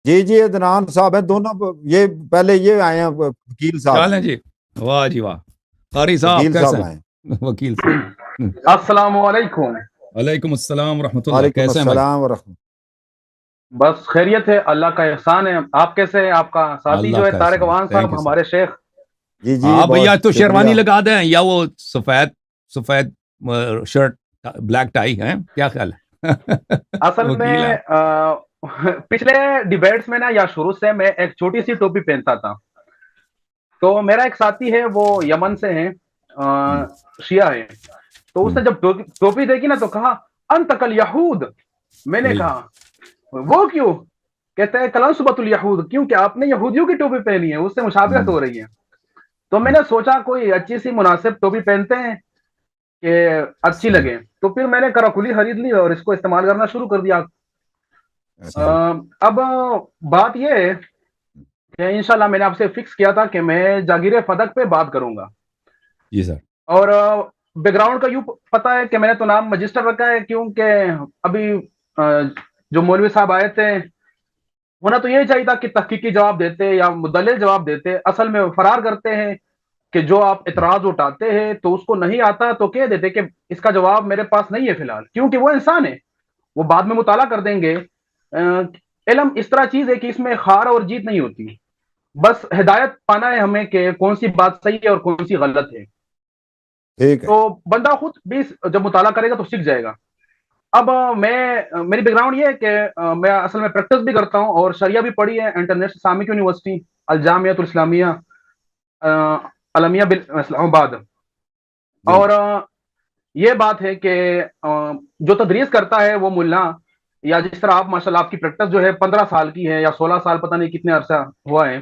جی جی عدنان صاحب ہیں دونوں، یہ پہلے یہ آئے ہیں وکیل کیا صاحب، لیں جی؟ واہ جی واہ، قاری صاحب وکیل کیسے صاحب آئے ہیں۔ ہیں؟ وکیل صاحب السلام علیکم۔ وعلیکم السلام ورحمۃ اللہ، وعلیکم کیسے ہیں بھائی؟ السلام ورحمۃ بس خیریت ہے، اللہ کا احسان ہے۔ آپ کیسے ہیں؟ آپ کا ساتھی جو اللہ ہے کا طارق احسان، اوان تھینک صاحب، یو سر۔ ہمارے شیخ۔ جی جی ہاں بھیا، بہت تو شکریہ۔ شیروانی لگا دیں یا وہ سفید شرٹ بلیک ٹائی ہے، کیا خیال ہے؟ اصل وکیل میں آپ پچھلے ڈیبیٹس میں نا یا شروع سے میں ایک چھوٹی سی ٹوپی پہنتا تھا، تو میرا ایک ساتھی ہے وہ یمن سے ہیں، شیعہ ہیں، تو اس نے جب ٹوپی دیکھی نا تو کہا انت کل یہود۔ میں نے کہا وہ کیوں؟ کہتے ہیں کلنسبۃ الیہود، کیونکہ آپ نے یہودیوں کی ٹوپی پہنی ہے، اس سے مشابہت ہو رہی ہے۔ تو میں نے سوچا کوئی اچھی سی مناسب ٹوپی پہنتے ہیں کہ اچھی صحیح لگے، تو پھر میں نے کراکلی خرید لی اور اس کو استعمال کرنا شروع کر دیا۔ صحیح۔ اب بات یہ ہے کہ انشاءاللہ میں نے آپ سے فکس کیا تھا کہ میں جاگیر فدق پہ بات کروں گا، جی سر۔ اور بیک گراؤنڈ کا یوں پتا ہے کہ میں نے تو نام مجسٹر رکھا ہے کیونکہ ابھی جو مولوی صاحب آئے تھے، ہونا تو یہ چاہیے تھا کہ تحقیقی جواب دیتے یا مدلل جواب دیتے، اصل میں فرار کرتے ہیں کہ جو آپ اعتراض اٹھاتے ہیں تو اس کو نہیں آتا تو کہہ دیتے کہ اس کا جواب میرے پاس نہیں ہے فی الحال، کیونکہ وہ انسان ہے، وہ بعد میں مطالعہ کر دیں گے۔ علم اس طرح چیز ہے کہ اس میں ہار اور جیت نہیں ہوتی، بس ہدایت پانا ہے ہمیں کہ کون سی بات صحیح ہے اور کون سی غلط ہے، ٹھیک ہے۔ تو بندہ خود بھی جب مطالعہ کرے گا تو سیکھ جائے گا۔ اب میری بیک گراؤنڈ یہ ہے کہ میں اصل میں پریکٹس بھی کرتا ہوں اور شریعہ بھی پڑھی ہے انٹرنیشنل اسلامک یونیورسٹی الجامعۃ الاسلامیہ المیہ اسلام آباد، جی اور یہ بات ہے کہ جو تدریس کرتا ہے وہ ملا، یا جس طرح آپ ماشاءاللہ آپ کی پریکٹس جو ہے 15 سال کی ہے یا 16 سال، پتہ نہیں کتنے عرصہ ہوا ہے،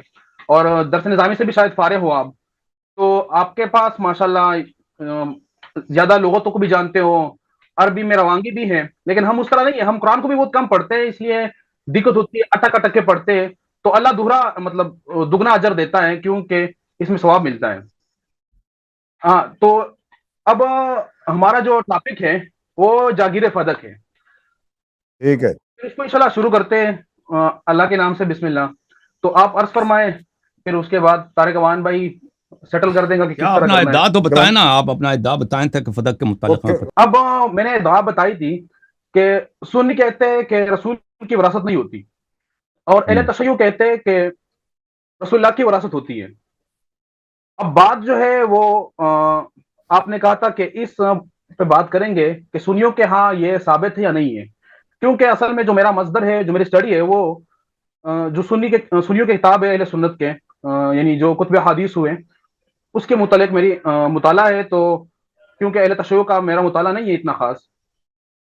اور درس نظامی سے بھی شاید فارغ ہو آپ، تو آپ کے پاس ماشاءاللہ زیادہ لغتوں کو بھی جانتے ہو، عربی میں روانگی بھی ہے، لیکن ہم اس طرح نہیں ہے، ہم قرآن کو بھی بہت کم پڑھتے ہیں، اس لیے دقت ہوتی ہے، اٹک اٹک کے پڑھتے ہیں، تو اللہ دوہرا مطلب دگنا اجر دیتا ہے کیونکہ اس میں ثواب ملتا ہے۔ ہاں، تو اب ہمارا جو ٹاپک ہے وہ جاگیر فدق ہے، ٹھیک ہے۔ اس کو انشاءاللہ شروع کرتے ہیں اللہ کے نام سے، بسم اللہ۔ تو آپ عرض فرمائیں، پھر اس کے بعد طارق اوان بھائی سیٹل کر دیں گا کہ کیا کس طرح اپنا کرنا ہے۔ ادعا تو بتائیں نا، آپ اپنا ادعا بتائیں تک فدق کے متعلق۔ اوکے۔ اب میں نے دعا بتائی تھی کہ سنی کہتے ہیں کہ رسول کی وراثت نہیں ہوتی، اور اہل تشیع کہتے ہیں کہ رسول اللہ کی وراثت ہوتی ہے۔ اب بات جو ہے وہ آپ نے کہا تھا کہ اس پہ بات کریں گے کہ سنیوں کے ہاں یہ ثابت ہے یا نہیں ہے، کیونکہ اصل میں جو میرا مصدر ہے، جو میری اسٹڈی ہے، وہ جو سنیوں کے کتاب ہے اہل سنت کے، یعنی جو کتب حدیث ہوئے، اس کے متعلق میری مطالعہ ہے، تو کیونکہ اہل تشیع کا میرا مطالعہ نہیں ہے اتنا خاص،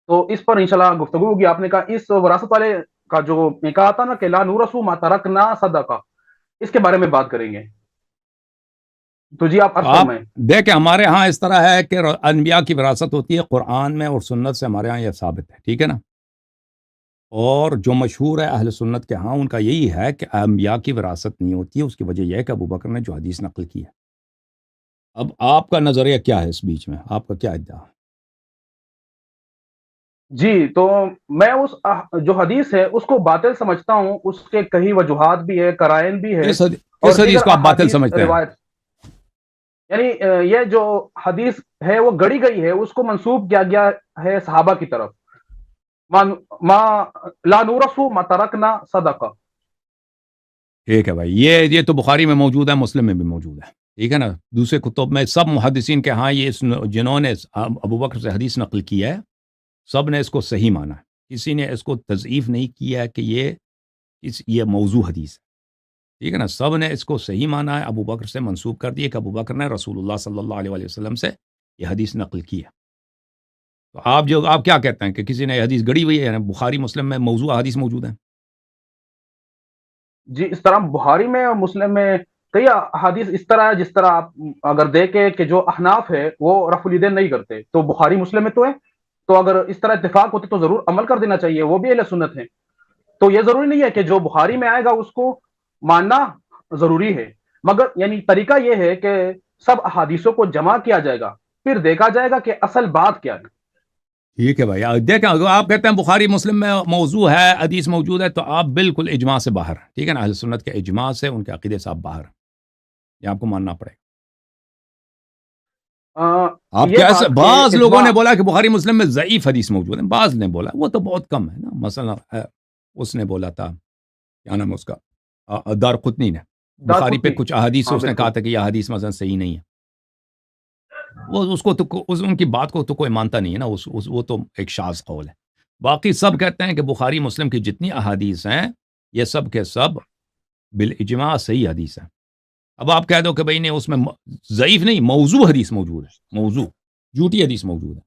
تو اس پر انشاءاللہ گفتگو ہوگی۔ آپ نے کہا اس وراثت والے کا جو میں کہا تھا نا کہ لا نورث ما ترکنا صدقہ، اس کے بارے میں بات کریں گے، تو جی آپ عرض آپ فرمائیں۔ دیکھیں، ہمارے ہاں اس طرح ہے کہ انبیاء کی وراثت ہوتی ہے قرآن میں اور سنت سے، ہمارے ہاں یہ ثابت ہے، ٹھیک ہے نا؟ اور جو مشہور ہے اہل سنت کے ہاں، ان کا یہی ہے کہ انبیاء کی وراثت نہیں ہوتی ہے۔ اس کی وجہ یہ ہے کہ ابو بکر نے جو حدیث نقل کی ہے۔ اب آپ کا نظریہ کیا ہے اس بیچ میں؟ آپ کا کیا ادعا؟ جی، تو میں اس جو حدیث ہے اس کو باطل سمجھتا ہوں، اس کے کئی وجوہات بھی ہے، قرائن بھی ہے، اور کس حدیث دیگر کو آپ باطل احادیث سمجھتے ہیں؟ روایت، یعنی یہ جو حدیث ہے وہ گڑی گئی ہے، اس کو منسوب کیا گیا ہے صحابہ کی طرف، ما لا نورث ما ترکنا صدقہ۔ ٹھیک ہے بھائی، یہ تو بخاری میں موجود ہے، مسلم میں بھی موجود ہے، ٹھیک ہے نا؟ دوسرے کتب میں سب محدثین کے ہاں یہ جنہوں نے ابو بکر سے حدیث نقل کی ہے، سب نے اس کو صحیح مانا ہے، کسی نے اس کو تضعیف نہیں کیا ہے کہ یہ موضوع حدیث ہے، ٹھیک ہے نا؟ سب نے اس کو صحیح مانا ہے، ابو بکر سے منسوب کر دیا کہ ابو بکر نے رسول اللہ صلی اللہ علیہ وسلم سے یہ حدیث نقل کی ہے۔ تو آپ کیا کہتے ہیں کہ کسی نے یہ حدیث گڑی ہوئی ہے؟ یعنی بخاری مسلم میں موضوع حدیث موجود ہے؟ جی، اس طرح بخاری میں اور مسلم میں کئی حدیث اس طرح ہے، جس طرح آپ اگر دیکھیں کہ جو احناف ہے وہ رفع الیدین نہیں کرتے، تو بخاری مسلم میں تو ہے، تو اگر اس طرح اتفاق ہوتے تو ضرور عمل کر دینا چاہیے، وہ بھی اہل سنت ہیں، تو یہ ضروری نہیں ہے کہ جو بخاری میں آئے گا اس کو ماننا ضروری ہے، مگر یعنی طریقہ یہ ہے کہ سب احادیثوں کو جمع کیا جائے گا، پھر دیکھا جائے گا کہ اصل بات کیا ہے۔ ٹھیک ہے بھائی، دیکھیں اگر آپ کہتے ہیں بخاری مسلم میں موضوع ہے، حدیث موجود ہے، تو آپ بالکل اجماع سے باہر، ٹھیک ہے نا، اہل سنت کے اجماع سے، ان کے عقیدے سے آپ باہر، یہ آپ کو ماننا پڑے گا۔ آپ یہ کیا بات کہ بعض لوگوں اجماع، نے بولا کہ بخاری مسلم میں ضعیف حدیث موجود ہے، بعض نے بولا، وہ تو بہت کم ہے نا، مثلا اس نے بولا تھا، کیا نام ہے اس کا، دارقطنی نے بخاری پہ دارقطنی، کچھ احادیث سے ہاں اس نے کہا بالکل، تھا کہ یہ حدیث مثلا صحیح نہیں ہے، وہ اس کو تو ان کی بات کو تو کوئی مانتا نہیں ہے نا، وہ تو ایک شاذ قول ہے۔ باقی سب کہتے ہیں کہ بخاری مسلم کی جتنی احادیث ہیں یہ سب کے سب بالاجماع صحیح حدیث ہے۔ اب آپ کہہ دو کہ بھئی نہیں اس میں ضعیف نہیں، موضوع حدیث موجود ہے، موضوع جھوٹی حدیث موجود ہے،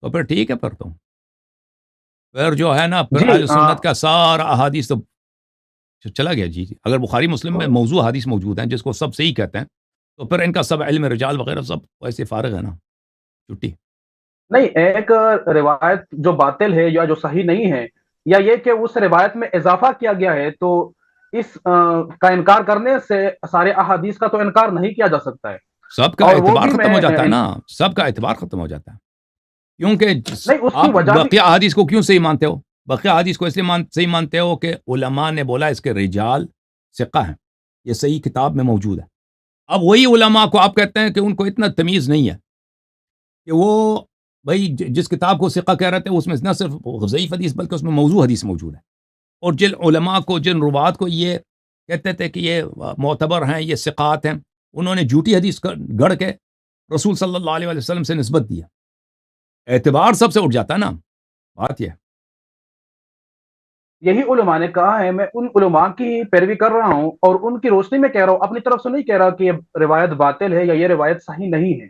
تو پھر ٹھیک ہے، پھر جو ہے نا، پھر جی اہل سنت کا سارا احادیث تو چلا گیا۔ جی اگر بخاری مسلم میں موضوع حدیث موجود ہیں جس کو سب صحیح کہتے ہیں، تو پھر ان کا سب علم رجال وغیرہ سب ویسے فارغ ہے نا، چھٹی۔ نہیں، ایک روایت جو باطل ہے یا جو صحیح نہیں ہے، یا یہ کہ اس روایت میں اضافہ کیا گیا ہے، تو اس کا انکار کرنے سے سارے احادیث کا تو انکار نہیں کیا جا سکتا ہے۔ سب کا اور وہ اعتبار بھی ختم میں ہو جاتا ہے نا، سب کا اعتبار ختم ہو جاتا ہے، کیونکہ نہیں، اس کی آپ وجہ بھی، بقیہ احادیث کو کیوں صحیح مانتے ہو؟ بقیہ احادیث کو اس لیے صحیح مانتے ہو کہ علماء نے بولا اس کے رجال ثقہ ہیں، یہ صحیح کتاب میں موجود ہے۔ اب وہی علماء کو آپ کہتے ہیں کہ ان کو اتنا تمیز نہیں ہے کہ وہ بھائی جس کتاب کو ثقہ کہہ رہے تھے اس میں نہ صرف ضعیف حدیث بلکہ اس میں موضوع حدیث موجود ہے، اور جن علماء کو، جن روات کو یہ کہتے تھے کہ یہ معتبر ہیں، یہ ثقات ہیں، انہوں نے جھوٹی حدیث گڑھ کے رسول صلی اللہ علیہ وسلم سے نسبت دیا، اعتبار سب سے اٹھ جاتا ہے نا، بات یہ ہے۔ یہی علماء نے کہا ہے، میں ان علماء کی پیروی کر رہا ہوں اور ان کی روشنی میں کہہ رہا ہوں، اپنی طرف سے نہیں کہہ رہا کہ یہ روایت باطل ہے یا یہ روایت صحیح نہیں ہے،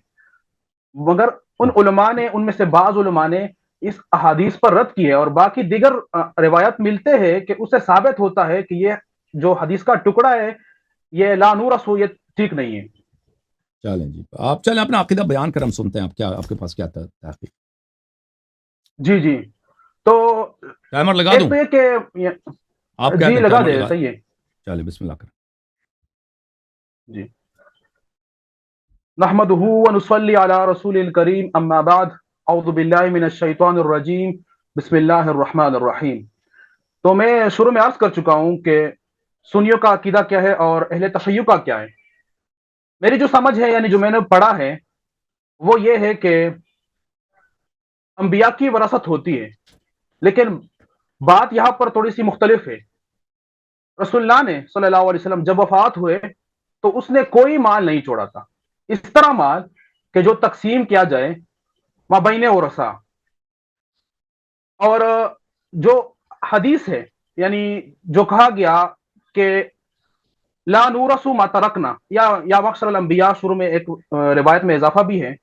مگر ان علماء نے، ان میں سے بعض علماء نے اس احادیث پر رد کی ہے، اور باقی دیگر روایت ملتے ہیں کہ اس سے ثابت ہوتا ہے کہ یہ جو حدیث کا ٹکڑا ہے یہ لا نور سو، یہ ٹھیک نہیں ہے۔ چلیں جی، آپ چلیں اپنا عقیدہ بیان کر، ہم سنتے ہیں آپ کیا، آپ کے پاس کیا تحقیق۔ جی جی، تو ٹائمر لگا ایک دوں؟ تو یہ کہ آپ کہہ جی دیں لگا ٹائمر دے، لگا، صحیح ہے، چلیں بسم اللہ کریں۔ جی۔ نحمده ونصلي على رسول الكريم، اما بعد، اعوذ باللہ من الشیطان الرجیم، بسم اللہ الرحمن الرحیم۔ تو میں شروع میں عرض کر چکا ہوں کہ سنیوں کا عقیدہ کیا ہے اور اہل تشیع کا کیا ہے۔ میری جو سمجھ ہے، یعنی جو میں نے پڑھا ہے، وہ یہ ہے کہ انبیاء کی وراثت ہوتی ہے، لیکن بات یہاں پر تھوڑی سی مختلف ہے۔ رسول اللہ نے صلی اللہ علیہ وسلم جب وفات ہوئے تو اس نے کوئی مال نہیں چھوڑا تھا، اس طرح مال کہ جو تقسیم کیا جائے مابین ورثہ۔ اور جو حدیث ہے، یعنی جو کہا گیا کہ لا نورث ما ترکنا، یا معشر الانبیاء، شروع میں ایک روایت میں اضافہ بھی ہے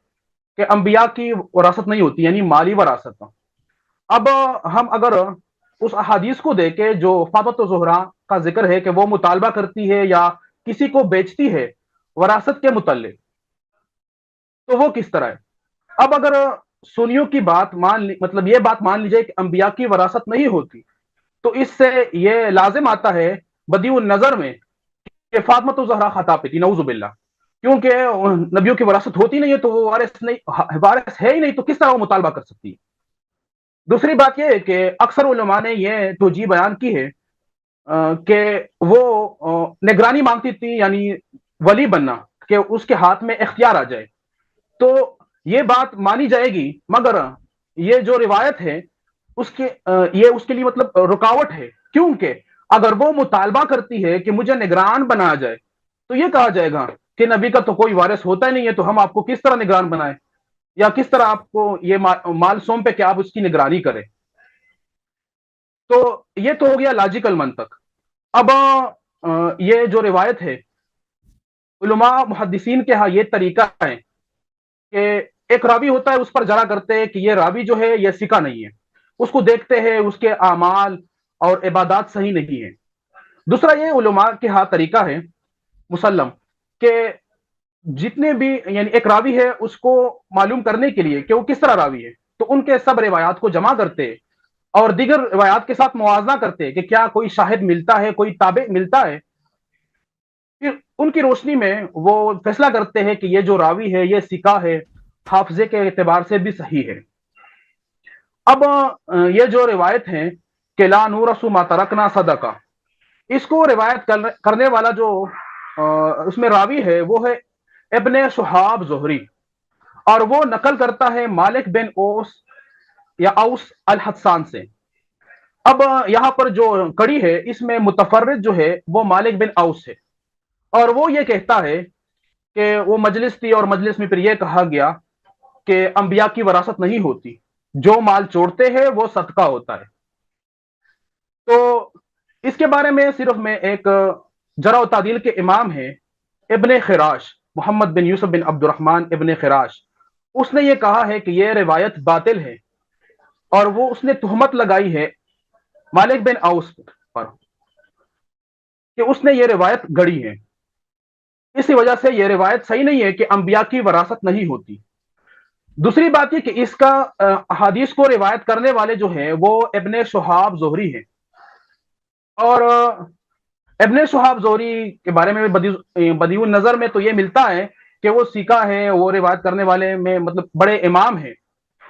کہ انبیاء کی وراثت نہیں ہوتی، یعنی مالی وراثت۔ اب ہم اگر اس احادیث کو دیکھیں جو فاطمۃ زہرا کا ذکر ہے کہ وہ مطالبہ کرتی ہے یا کسی کو بیچتی ہے وراثت کے متعلق، تو وہ کس طرح ہے؟ اب اگر سنیوں کی بات مطلب یہ بات مان لیجئے کہ انبیاء کی وراثت نہیں ہوتی، تو اس سے یہ لازم آتا ہے بدیع النظر میں کہ فاطمۃ زہرا خطا پہ تھی، نعوذ باللہ، کیونکہ نبیوں کی وراثت ہوتی نہیں ہے تو وہ وارث ہے ہی نہیں، تو کس طرح وہ مطالبہ کر سکتی ہے؟ دوسری بات یہ ہے کہ اکثر علماء نے یہ توجیہ بیان کی ہے کہ وہ نگرانی مانگتی تھی، یعنی ولی بننا، کہ اس کے ہاتھ میں اختیار آ جائے، تو یہ بات مانی جائے گی، مگر یہ جو روایت ہے یہ اس کے لیے مطلب رکاوٹ ہے، کیونکہ اگر وہ مطالبہ کرتی ہے کہ مجھے نگران بنایا جائے، تو یہ کہا جائے گا کہ نبی کا تو کوئی وارث ہوتا ہی نہیں ہے، تو ہم آپ کو کس طرح نگران بنائیں، یا کس طرح آپ کو یہ مال سونپے کہ آپ اس کی نگرانی کریں۔ تو یہ تو ہو گیا لاجیکل منطق۔ اب یہ جو روایت ہے، علماء محدثین کے ہاں یہ طریقہ ہے کہ ایک راوی ہوتا ہے، اس پر جرا کرتے ہیں کہ یہ راوی جو ہے یہ ثقہ نہیں ہے، اس کو دیکھتے ہیں اس کے اعمال اور عبادات صحیح نہیں ہیں۔ دوسرا یہ علماء کے ہاں طریقہ ہے مسلم کہ جتنے بھی، یعنی ایک راوی ہے، اس کو معلوم کرنے کے لیے کہ وہ کس طرح راوی ہے، تو ان کے سب روایات کو جمع کرتے ہیں اور دیگر روایات کے ساتھ موازنہ کرتے ہیں کہ کیا کوئی شاہد ملتا ہے، کوئی تابع ملتا ہے، پھر ان کی روشنی میں وہ فیصلہ کرتے ہیں کہ یہ جو راوی ہے یہ ثقہ ہے، حافظے کے اعتبار سے بھی صحیح ہے۔ اب یہ جو روایت ہے کہ لا نورث ما ترکنا صدقہ، اس کو روایت کرنے والا جو اس میں راوی ہے وہ ہے ابن شہاب زہری، اور وہ نقل کرتا ہے مالک بن اوس یا اوس الحسان سے۔ اب یہاں پر جو کڑی ہے اس میں متفرد جو ہے وہ مالک بن اوس ہے، اور وہ یہ کہتا ہے کہ وہ مجلس تھی اور مجلس میں پھر یہ کہا گیا کہ انبیاء کی وراثت نہیں ہوتی، جو مال چھوڑتے ہیں وہ صدقہ ہوتا ہے۔ تو اس کے بارے میں صرف میں ایک جرح و تعدیل کے امام ہیں ابن خراش، محمد بن یوسف بن عبد الرحمن ابن خراش، اس نے یہ کہا ہے کہ یہ روایت باطل ہے، اور وہ اس نے تہمت لگائی ہے مالک بن اوس پر کہ اس نے یہ روایت گڑی ہے، اسی وجہ سے یہ روایت صحیح نہیں ہے کہ انبیاء کی وراثت نہیں ہوتی۔ دوسری بات یہ کہ اس کا احادیث کو روایت کرنے والے جو ہیں وہ ابن شہاب زہری ہیں، اور ابن شہاب زہری کے بارے میں بدیع النظر میں تو یہ ملتا ہے کہ وہ سیکھا ہے، وہ روایت کرنے والے میں مطلب بڑے امام ہیں،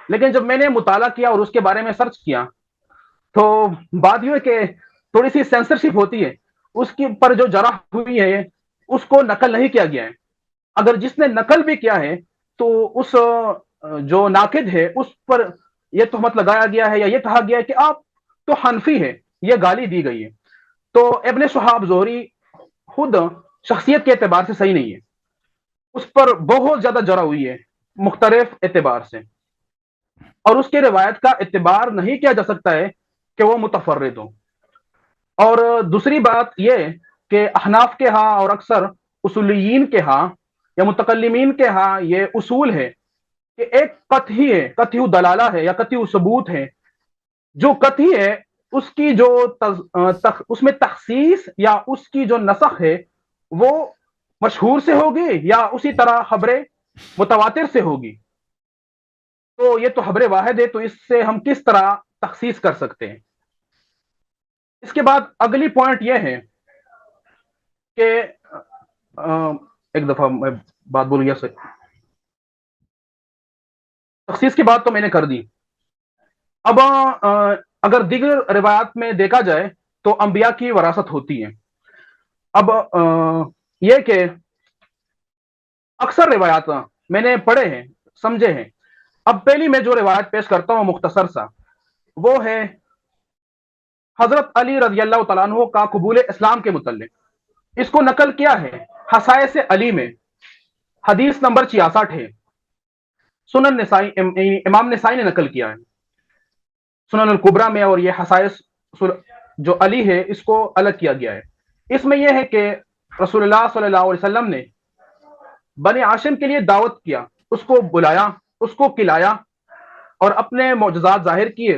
لیکن جب میں نے مطالعہ کیا اور اس کے بارے میں سرچ کیا تو بات یہ ہے کہ تھوڑی سی سینسرشپ ہوتی ہے، اس کے پر جو جرح ہوئی ہے اس کو نقل نہیں کیا گیا ہے، اگر جس نے نقل بھی کیا ہے تو اس جو ناقد ہے اس پر یہ تہمت لگایا گیا ہے یا یہ کہا گیا ہے کہ آپ تو حنفی ہے، یہ گالی دی گئی ہے۔ تو ابن شہاب زہری خود شخصیت کے اعتبار سے صحیح نہیں ہے، اس پر بہت زیادہ جرح ہوئی ہے مختلف اعتبار سے، اور اس کے روایت کا اعتبار نہیں کیا جا سکتا ہے کہ وہ متفرد ہو۔ اور دوسری بات یہ کہ احناف کے ہاں اور اکثر اصولیین کے ہاں یا متکلمین کے ہاں یہ اصول ہے کہ ایک قطعی ہے، قطعی دلالہ ہے یا قطعی ثبوت ہے، جو قطعی ہے اس کی جو اس میں تخصیص یا اس کی جو نسخ ہے وہ مشہور سے ہوگی یا اسی طرح خبر متواتر سے ہوگی، تو یہ تو خبر واحد ہے، تو اس سے ہم کس طرح تخصیص کر سکتے ہیں۔ اس کے بعد اگلی پوائنٹ یہ ہے کہ ایک دفعہ میں بات بول گیا، تخصیص کی بات تو میں نے کر دی۔ اب اگر دیگر روایات میں دیکھا جائے تو انبیاء کی وراثت ہوتی ہے۔ اب یہ کہ اکثر روایات میں نے پڑھے ہیں، سمجھے ہیں۔ اب پہلی میں جو روایت پیش کرتا ہوں مختصر سا، وہ ہے حضرت علی رضی اللہ تعالیٰ عنہ کا قبول اسلام کے متعلق۔ اس کو نقل کیا ہے خصائص علی میں، حدیث نمبر 66 ہے، سنن نسائی، امام نسائی نے نقل کیا ہے سنن الکبریٰ میں، اور یہ خصائص جو علی ہے اس کو الگ کیا گیا ہے۔ اس میں یہ ہے کہ رسول اللہ صلی اللہ علیہ وسلم نے بنی ہاشم کے لیے دعوت کیا، اس کو بلایا، اس کو کھلایا اور اپنے معجزات ظاہر کیے،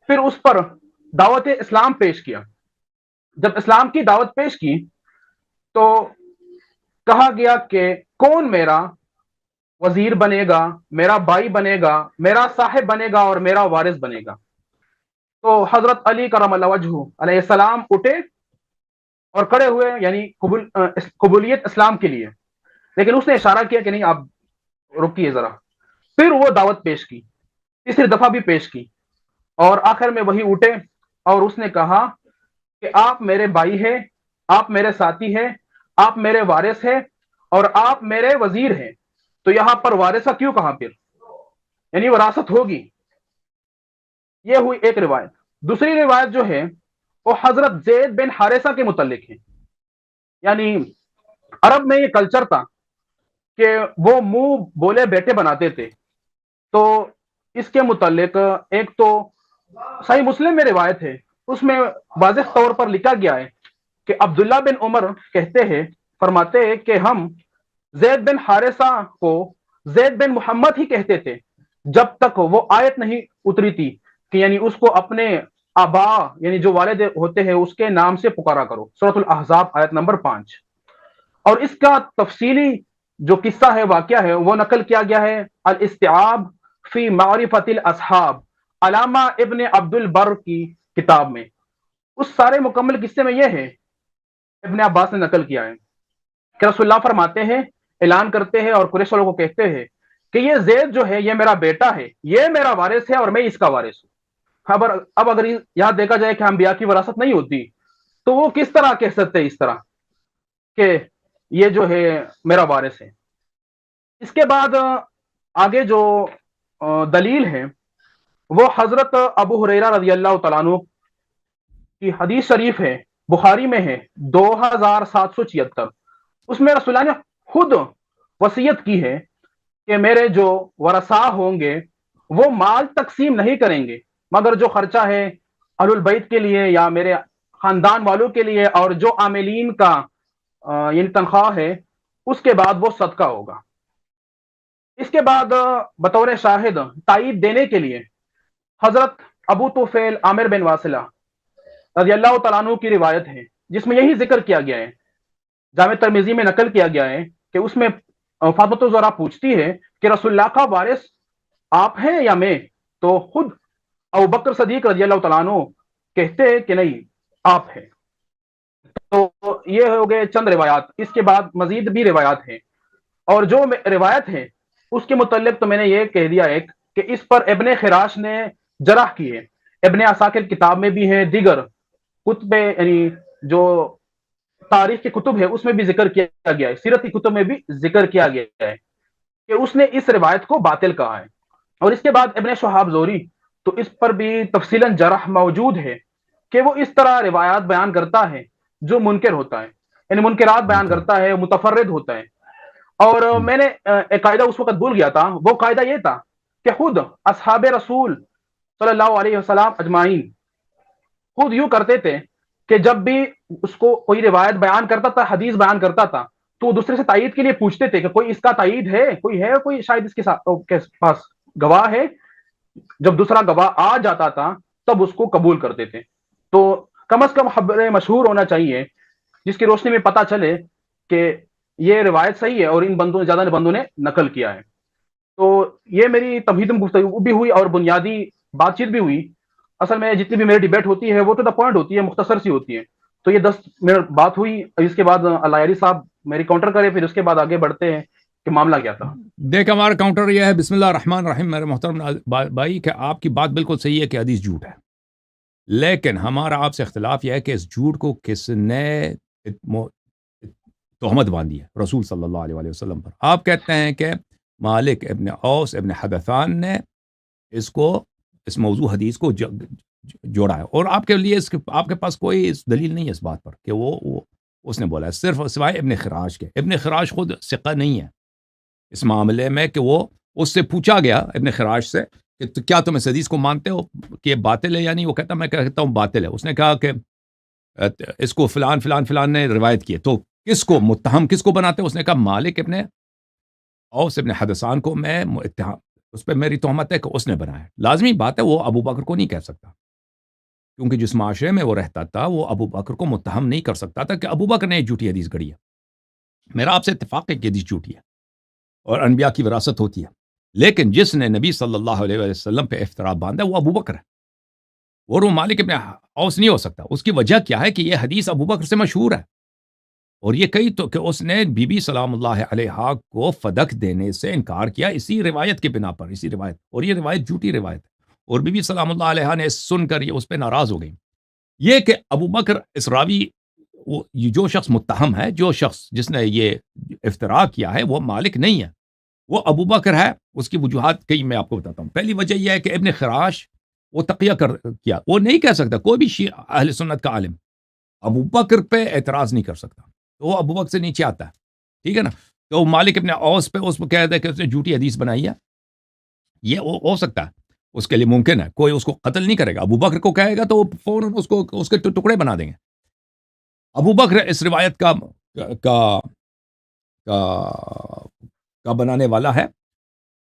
پھر اس پر دعوت اسلام پیش کیا۔ جب اسلام کی دعوت پیش کی تو کہا گیا کہ کون میرا وزیر بنے گا، میرا بھائی بنے گا، میرا صاحب بنے گا اور میرا وارث بنے گا۔ تو حضرت علی کرم اللہ وجہہ علیہ السلام اٹھے اور کھڑے ہوئے، یعنی قبولیت اسلام کے لیے، لیکن اس نے اشارہ کیا کہ نہیں آپ رکیے ذرا۔ پھر وہ دعوت پیش کی، تیسری دفعہ بھی پیش کی، اور آخر میں وہی اٹھے اور اس نے کہا کہ آپ میرے بھائی ہیں، آپ میرے ساتھی ہیں، آپ میرے وارث ہیں اور آپ میرے وزیر ہیں۔ تو یہاں پر وارثہ کیوں کہا؟ پھر یعنی وراثت ہوگی۔ یہ ہوئی ایک روایت۔ دوسری روایت جو ہے وہ حضرت زید بن حارثہ کے متعلق ہے، یعنی عرب میں یہ کلچر تھا کہ وہ منہ بولے بیٹے بناتے تھے، تو اس کے متعلق ایک تو صحیح مسلم میں روایت ہے، اس میں واضح طور پر لکھا گیا ہے کہ عبداللہ بن عمر کہتے ہیں، فرماتے ہیں کہ ہم زید بن حارثہ کو زید بن محمد ہی کہتے تھے جب تک وہ آیت نہیں اتری تھی کہ یعنی اس کو اپنے آبا یعنی جو والد ہوتے ہیں اس کے نام سے پکارا کرو، سورۃ الاحزاب آیت نمبر 5۔ اور اس کا تفصیلی جو قصہ ہے، واقعہ ہے، وہ نقل کیا گیا ہے الاستیعاب فی معرفت الاصحاب، علامہ ابن عبد البر کی کتاب میں۔ اس سارے مکمل قصے میں یہ ہے، ابن عباس نے نقل کیا ہے کہ رسول اللہ فرماتے ہیں، اعلان کرتے ہیں اور قریش والوں کو کہتے ہیں کہ یہ زید جو ہے یہ میرا بیٹا ہے، یہ میرا وارث ہے اور میں اس کا وارث ہوں۔ اب اگر یہاں دیکھا جائے کہ انبیاء کی وراثت نہیں ہوتی تو وہ کس طرح کہہ سکتے اس طرح کہ یہ جو ہے میرا وارث ہے؟ اس کے بعد آگے جو دلیل ہے وہ حضرت ابو ہریرہ رضی اللہ تعالیٰ عنہ کی حدیث شریف ہے، بخاری میں ہے 2776۔ اس میں رسول اللہ نے خود وصیت کی ہے کہ میرے جو ورثاء ہوں گے وہ مال تقسیم نہیں کریں گے، مگر جو خرچہ ہے اہل البیت کے لیے یا میرے خاندان والوں کے لیے، اور جو عاملین کا یعنی تنخواہ ہے اس کے بعد وہ صدقہ ہوگا۔ اس کے بعد بطور شاہد تائید دینے کے لیے حضرت ابو طفیل عامر بن واصلہ رضی اللہ تعالیٰ عنہ کی روایت ہے، جس میں یہی ذکر کیا گیا ہے، جامع ترمذی میں نقل کیا گیا ہے کہ اس میں فاطمہ الزہرا پوچھتی ہے کہ رسول اللہ کا وارث آپ ہیں یا میں؟ تو خود ابو بکر صدیق رضی اللہ تعالیٰ عنہ کہتے ہیں کہ نہیں، آپ ہیں۔ تو یہ ہو گئے چند روایات، اس کے بعد مزید بھی روایات ہیں، اور جو روایت ہے اس کے متعلق تو میں نے یہ کہہ دیا ایک کہ اس پر ابن خراش نے جرح کی ہے، ابن عساکر کتاب میں بھی ہے، دیگر کتب یعنی جو تاریخ کے کتب ہے اس میں بھی ذکر کیا گیا ہے، سیرت کی کتب میں بھی ذکر کیا گیا ہے کہ اس نے اس روایت کو باطل کہا ہے۔ اور اس کے بعد ابن شہاب زہری تو اس پر بھی تفصیلاً جرح موجود ہے کہ وہ اس طرح روایات بیان کرتا ہے جو منکر ہوتا ہے، یعنی منکرات بیان کرتا ہے، متفرد ہوتا ہے۔ اور میں نے ایک قاعدہ اس وقت بھول گیا تھا، وہ قاعدہ یہ تھا کہ خود اصحاب رسول صلی اللہ علیہ وسلم اجمعین خود یوں کرتے تھے کہ جب بھی اس کو کوئی روایت بیان کرتا تھا، حدیث بیان کرتا تھا، تو وہ دوسرے سے تائید کے لیے پوچھتے تھے کہ کوئی اس کا تائید ہے، کوئی شاید اس کے پاس گواہ ہے۔ جب دوسرا گواہ آ جاتا تھا تب اس کو قبول کرتے تھے۔ تو کم از کم خبر مشہور ہونا چاہیے جس کی روشنی میں پتہ چلے کہ یہ روایت صحیح ہے اور ان بندوں زیادہ بندوں نے نقل کیا ہے۔ تو یہ میری تمہید گفتگو بھی ہوئی اور بنیادی بات چیت بھی ہوئی۔ اصل میں جتنی بھی میری ڈیبیٹ ہوتی ہے وہ ٹو دا پوائنٹ ہوتی ہے، مختصر سی ہوتی ہے۔ تو یہ 10 منٹ بات ہوئی، اس کے بعد اللہ علی صاحب میری کاؤنٹر کرے، پھر اس کے بعد آگے بڑھتے ہیں کہ معاملہ کیا تھا۔ دیکھ ہمارا کاؤنٹر یہ ہے، بسم اللہ الرحمن الرحیم، میرے محترم بھائی، کہ آپ کی بات بالکل صحیح ہے کہ حدیث جھوٹ ہے، لیکن ہمارا آپ سے اختلاف یہ ہے کہ اس جھوٹ کو کس نے تہمت باندھی ہے رسول صلی اللہ علیہ وسلم پر۔ آپ کہتے ہیں کہ مالک ابن اوس ابن حدثان نے اس موضوع حدیث کو جوڑا ہے، اور آپ کے لیے آپ کے پاس کوئی دلیل نہیں ہے اس بات پر کہ وہ اس نے بولا ہے، صرف سوائے ابن خراش کے۔ ابن خراش خود ثقہ نہیں ہے اس معاملے میں، کہ وہ اس سے پوچھا گیا ابن خراش سے کہ کیا تم اس حدیث کو مانتے ہو کہ یہ باطل ہے یا نہیں؟ وہ کہتا میں کہتا ہوں باطل ہے۔ اس نے کہا کہ اس کو فلان فلان فلان نے روایت کی ہے، تو کس کو متہم کس کو بناتے ہیں؟ اس نے کہا مالک ابن اوس ابن حدثان کو میں اتہام، اس پہ میری تہمت ہے کہ اس نے بنایا۔ لازمی بات ہے وہ ابو بکر کو نہیں کہہ سکتا، کیونکہ جس معاشرے میں وہ رہتا تھا وہ ابو بکر کو متہم نہیں کر سکتا تھا کہ ابو بکر نے ایک جھوٹی حدیث گڑھی ہے۔ میرا آپ سے اتفاق ہے کہ حدیث جھوٹی ہے اور انبیاء کی وراثت ہوتی ہے، لیکن جس نے نبی صلی اللہ علیہ وسلم پہ افترا باندھا وہ ابو بکر ہے، اور وہ مالک ابن اوس نہیں ہو سکتا۔ اس کی وجہ کیا ہے کہ یہ حدیث ابو بکر سے مشہور ہے، اور یہ کئی تو کہ اس نے بی بی سلام اللہ علیہا کو فدق دینے سے انکار کیا اسی روایت کے بنا پر، اسی روایت، اور یہ روایت جھوٹی روایت ہے، اور بی بی سلام اللہ علیہا نے سن کر یہ اس پہ ناراض ہو گئی۔ یہ کہ ابو بکر اس راوی، یہ جو شخص متہم ہے، جو شخص جس نے یہ افتراء کیا ہے، وہ مالک نہیں ہے، وہ ابو بکر ہے۔ اس کی وجوہات کئی میں آپ کو بتاتا ہوں۔ پہلی وجہ یہ ہے کہ ابن خراش وہ تقیہ کیا، وہ نہیں کہہ سکتا، کوئی بھی شیعہ اہل سنت کا عالم ابو بکر پہ اعتراض نہیں کر سکتا، تو وہ ابو بکر سے نیچے آتا ہے، ٹھیک ہے نا؟ تو مالک ابن اوس پہ اس کو کہہ دے کہ اس نے جھوٹی حدیث بنائی ہے، یہ ہو سکتا ہے، اس کے لیے ممکن ہے، کوئی اس کو قتل نہیں کرے گا۔ ابو بکر کو کہے گا تو فوراً اس کے ٹکڑے بنا دیں گے۔ ابو بکر اس روایت کا بنانے والا ہے۔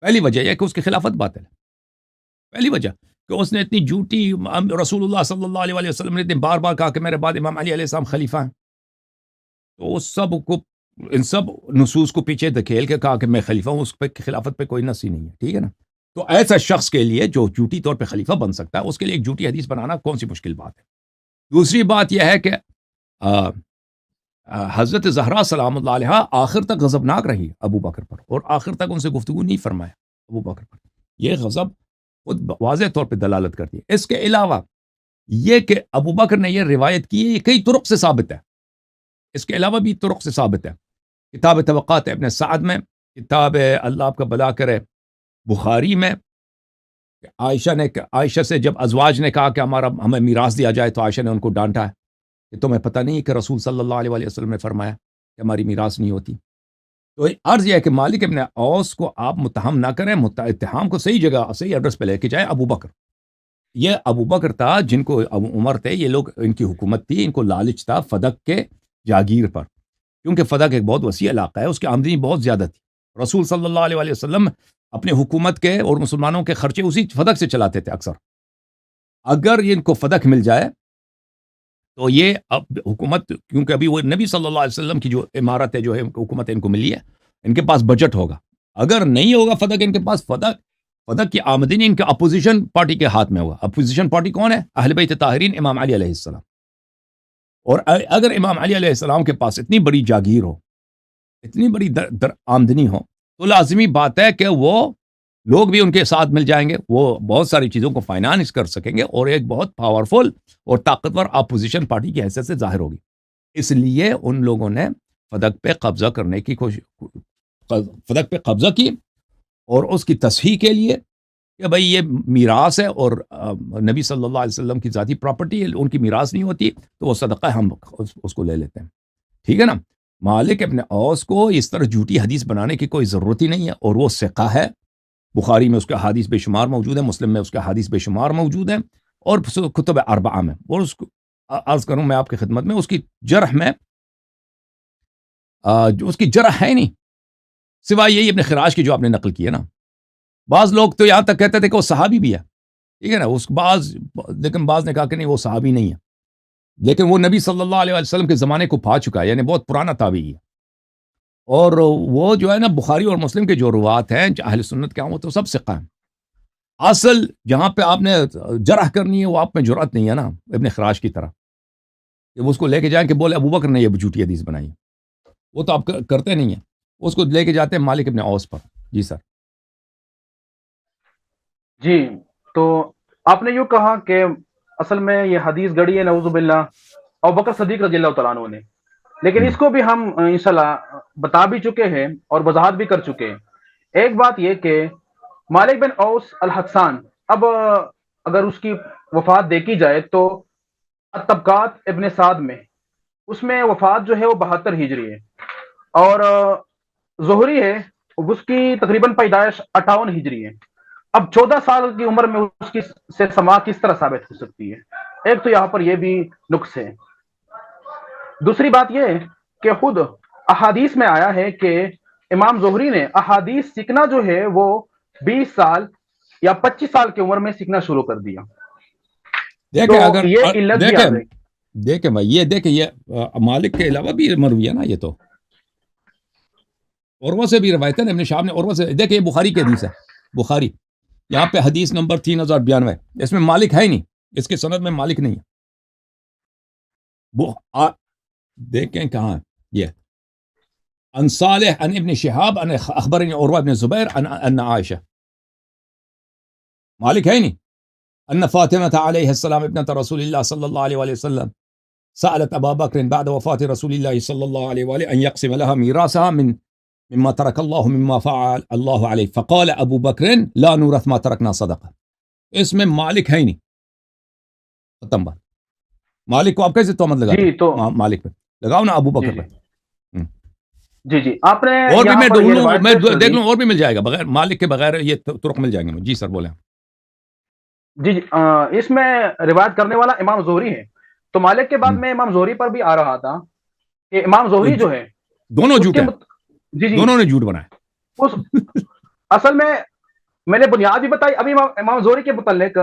پہلی وجہ یہ کہ اس کی خلافت باطل ہے، پہلی وجہ کہ اس نے اتنی جھوٹی، رسول اللہ صلی اللہ علیہ وسلم نے اتنی بار بار کہا کہ میرے بعد امام علی علیہ السلام خلیفہ ہیں، تو اس سب کو، ان سب نصوص کو پیچھے دھکیل کے کہا کہ میں خلیفہ ہوں، اس پہ خلافت پہ کوئی نص ہی نہیں ہے، ٹھیک ہے نا؟ تو ایسا شخص کے لیے جو جھوٹی طور پہ خلیفہ بن سکتا ہے، اس کے لیے ایک جھوٹی حدیث بنانا کون سی مشکل بات ہے؟ دوسری بات یہ ہے کہ حضرت زہرا سلام اللہ علیہ آخر تک غضبناک رہی ابو بکر پر، اور آخر تک ان سے گفتگو نہیں فرمایا ابو بکر پر۔ یہ غضب خود واضح طور پہ دلالت کرتی ہے۔ اس کے علاوہ یہ کہ ابو بکر نے یہ روایت کی ہے، یہ کئی طرق سے ثابت ہے، اس کے علاوہ بھی طرق سے ثابت ہے۔ کتاب طبقات ابن سعد میں، کتاب اللہ آپ کا بلا کرے بخاری میں، عائشہ سے جب ازواج نے کہا کہ ہمیں میراث دیا جائے تو عائشہ نے ان کو ڈانٹا ہے کہ تمہیں پتہ نہیں کہ رسول صلی اللہ علیہ وسلم نے فرمایا کہ ہماری میراث نہیں ہوتی۔ تو عرض یہ ہے کہ مالک ابن اوس کو آپ متہم نہ کریں، اتہام کو صحیح جگہ صحیح ایڈریس پہ لے کے جائیں۔ ابو بکر، یہ ابو بکر تھا جن کو ابو عمر تھے، یہ لوگ ان کی حکومت تھی، ان کو لالچ تھا فدق کے جاگیر پر، کیونکہ فدق ایک بہت وسیع علاقہ ہے، اس کی آمدنی بہت زیادہ تھی۔ رسول صلی اللہ علیہ وسلم اپنے حکومت کے اور مسلمانوں کے خرچے اسی فدق سے چلاتے تھے اکثر۔ اگر ان کو فدق مل جائے تو یہ اب حکومت، کیونکہ ابھی وہ نبی صلی اللہ علیہ وسلم کی جو عمارت ہے، جو ہے حکومت ان کو ملی ہے، ان کے پاس بجٹ ہوگا۔ اگر نہیں ہوگا فدق ان کے پاس، فدق کی آمدنی ان کے اپوزیشن پارٹی کے ہاتھ میں ہوگا۔ اپوزیشن پارٹی کون ہے؟ اہل بیت طاہرین، امام علی علیہ السلام۔ اور اگر امام علی علیہ السلام کے پاس اتنی بڑی جاگیر ہو، اتنی بڑی آمدنی ہو، تو لازمی بات ہے کہ وہ لوگ بھی ان کے ساتھ مل جائیں گے، وہ بہت ساری چیزوں کو فائنانس کر سکیں گے، اور ایک بہت پاورفل اور طاقتور اپوزیشن پارٹی کی حیثیت سے ظاہر ہوگی۔ اس لیے ان لوگوں نے فدق پہ قبضہ کرنے کی فدق پہ قبضہ کی، اور اس کی تصحیح کے لیے کہ بھئی یہ میراث ہے اور نبی صلی اللہ علیہ وسلم کی ذاتی پراپرٹی ہے، ان کی میراث نہیں ہوتی تو وہ صدقہ ہم اس کو لے لیتے ہیں، ٹھیک ہے نا۔ مالک ابن اوس کو اس طرح جھوٹی حدیث بنانے کی کوئی ضرورت ہی نہیں ہے، اور وہ ثقہ ہے۔ بخاری میں اس کے حدیث بے شمار موجود ہیں، مسلم میں اس کے حدیث بے شمار موجود ہیں، اور کتب اربعہ میں۔ اور اس کو عرض کروں میں آپ کی خدمت میں، اس کی جرح میں جو اس کی جرح ہے نہیں، سوائے یہی ابن خراش کی جو آپ نے نقل کی ہے نا۔ بعض لوگ تو یہاں تک کہتے تھے کہ وہ صحابی بھی ہے، ٹھیک ہے نا، لیکن بعض نے کہا کہ نہیں، وہ صحابی نہیں ہے، لیکن وہ نبی صلی اللہ علیہ وسلم کے زمانے کو پا چکا ہے، یعنی بہت پرانا تابعی ہے۔ اور وہ جو ہے نا، بخاری اور مسلم کے جو روات ہیں اہل سنت کے ہیں، وہ تو سب ثقہ ہیں۔ اصل جہاں پہ آپ نے جرح کرنی ہے، وہ آپ میں جرأت نہیں ہے نا، ابن خراش کی طرح کہ وہ اس کو لے کے جائیں کہ بولے ابو بکر نے یہ جھوٹی حدیث بنائی، وہ تو آپ کرتے نہیں ہیں، اس کو لے کے جاتے ہیں مالک ابن اوس پر۔ جی سر۔ جی، تو آپ نے یوں کہا کہ اصل میں یہ حدیث گڑی ہے نعوذ باللہ ابو بکر صدیق رضی اللہ تعالیٰ عنہ نے، لیکن اس کو بھی ہم انشاءاللہ بتا بھی چکے ہیں اور وضاحت بھی کر چکے ہیں۔ ایک بات یہ کہ مالک بن اوس الحدثان، اب اگر اس کی وفات دیکھی جائے تو الطبقات ابن سعد میں، اس میں وفات جو ہے وہ 72 ہجری ہے، اور زہری ہے اس کی تقریباً پیدائش 58 ہجری ہے۔ اب 14 سال کی عمر میں اس کی سے سما کس طرح ثابت ہو سکتی ہے؟ ایک تو یہاں پر یہ بھی نقص ہے۔ دوسری بات یہ ہے کہ خود احادیث میں آیا ہے کہ امام زہری نے احادیث سیکھنا جو ہے وہ 20 سال یا 25 سال کی عمر میں سیکھنا شروع کر دیا۔ دیکھیں اگر یہ علت بھی آ گئی۔ دیکھیں بھائی، یہ مالک کے علاوہ بھی مروی ہے نا، یہ تو عروہ سے بھی روایت ہے، ابن شہاب نے عروہ سے، دیکھیں یہ بخاری کی حدیث ہے، بخاری یہاں پہ حدیث نمبر 3092، اس میں مالک ہے ہی نہیں، اس کے سند میں مالک نہیں ہے۔ دیکھیں کہاں یہ ان صالح ان ابن شہاب ان اخبرنی عروہ ابن زبیر ان عائشہ، مالک ہے ہی نہیں۔ ان فاطمہ علیہ السلام ابنت رسول اللہ صلی اللہ علیہ وسلم سألت ابا بکر بعد وفات رسول اللہ صلی اللہ علیہ وآلہ ان يقسم لها میراثها مما ترک اللہ مما فعل اللہ علیہ فقال ابو بکر لا نورث ما ترکنا صدقہ۔ اس میں مالک ہے ہی نہیں، ختم بات۔ مالک کو آپ کیسے تہمت لگاتے ہیں؟ تو مالک پہ لگاؤ نا، ابو بکر پہ۔ جی آپ نے اور بھی میں دیکھ لوں، اور بھی مل جائے گا، بغیر مالک کے بغیر یہ طرق مل جائیں گے۔ جی سر بولیں۔ جی اس میں روایت کرنے والا امام زہری ہے، تو مالک کے بعد میں امام زہری پر بھی آ رہا تھا کہ امام زہری جو ہے دونوں جھوٹ ہیں، دونوں نے جھوٹ بنایا۔ اصل میں نے بنیاد بھی بتائی ابھی امام زہری کے متعلق،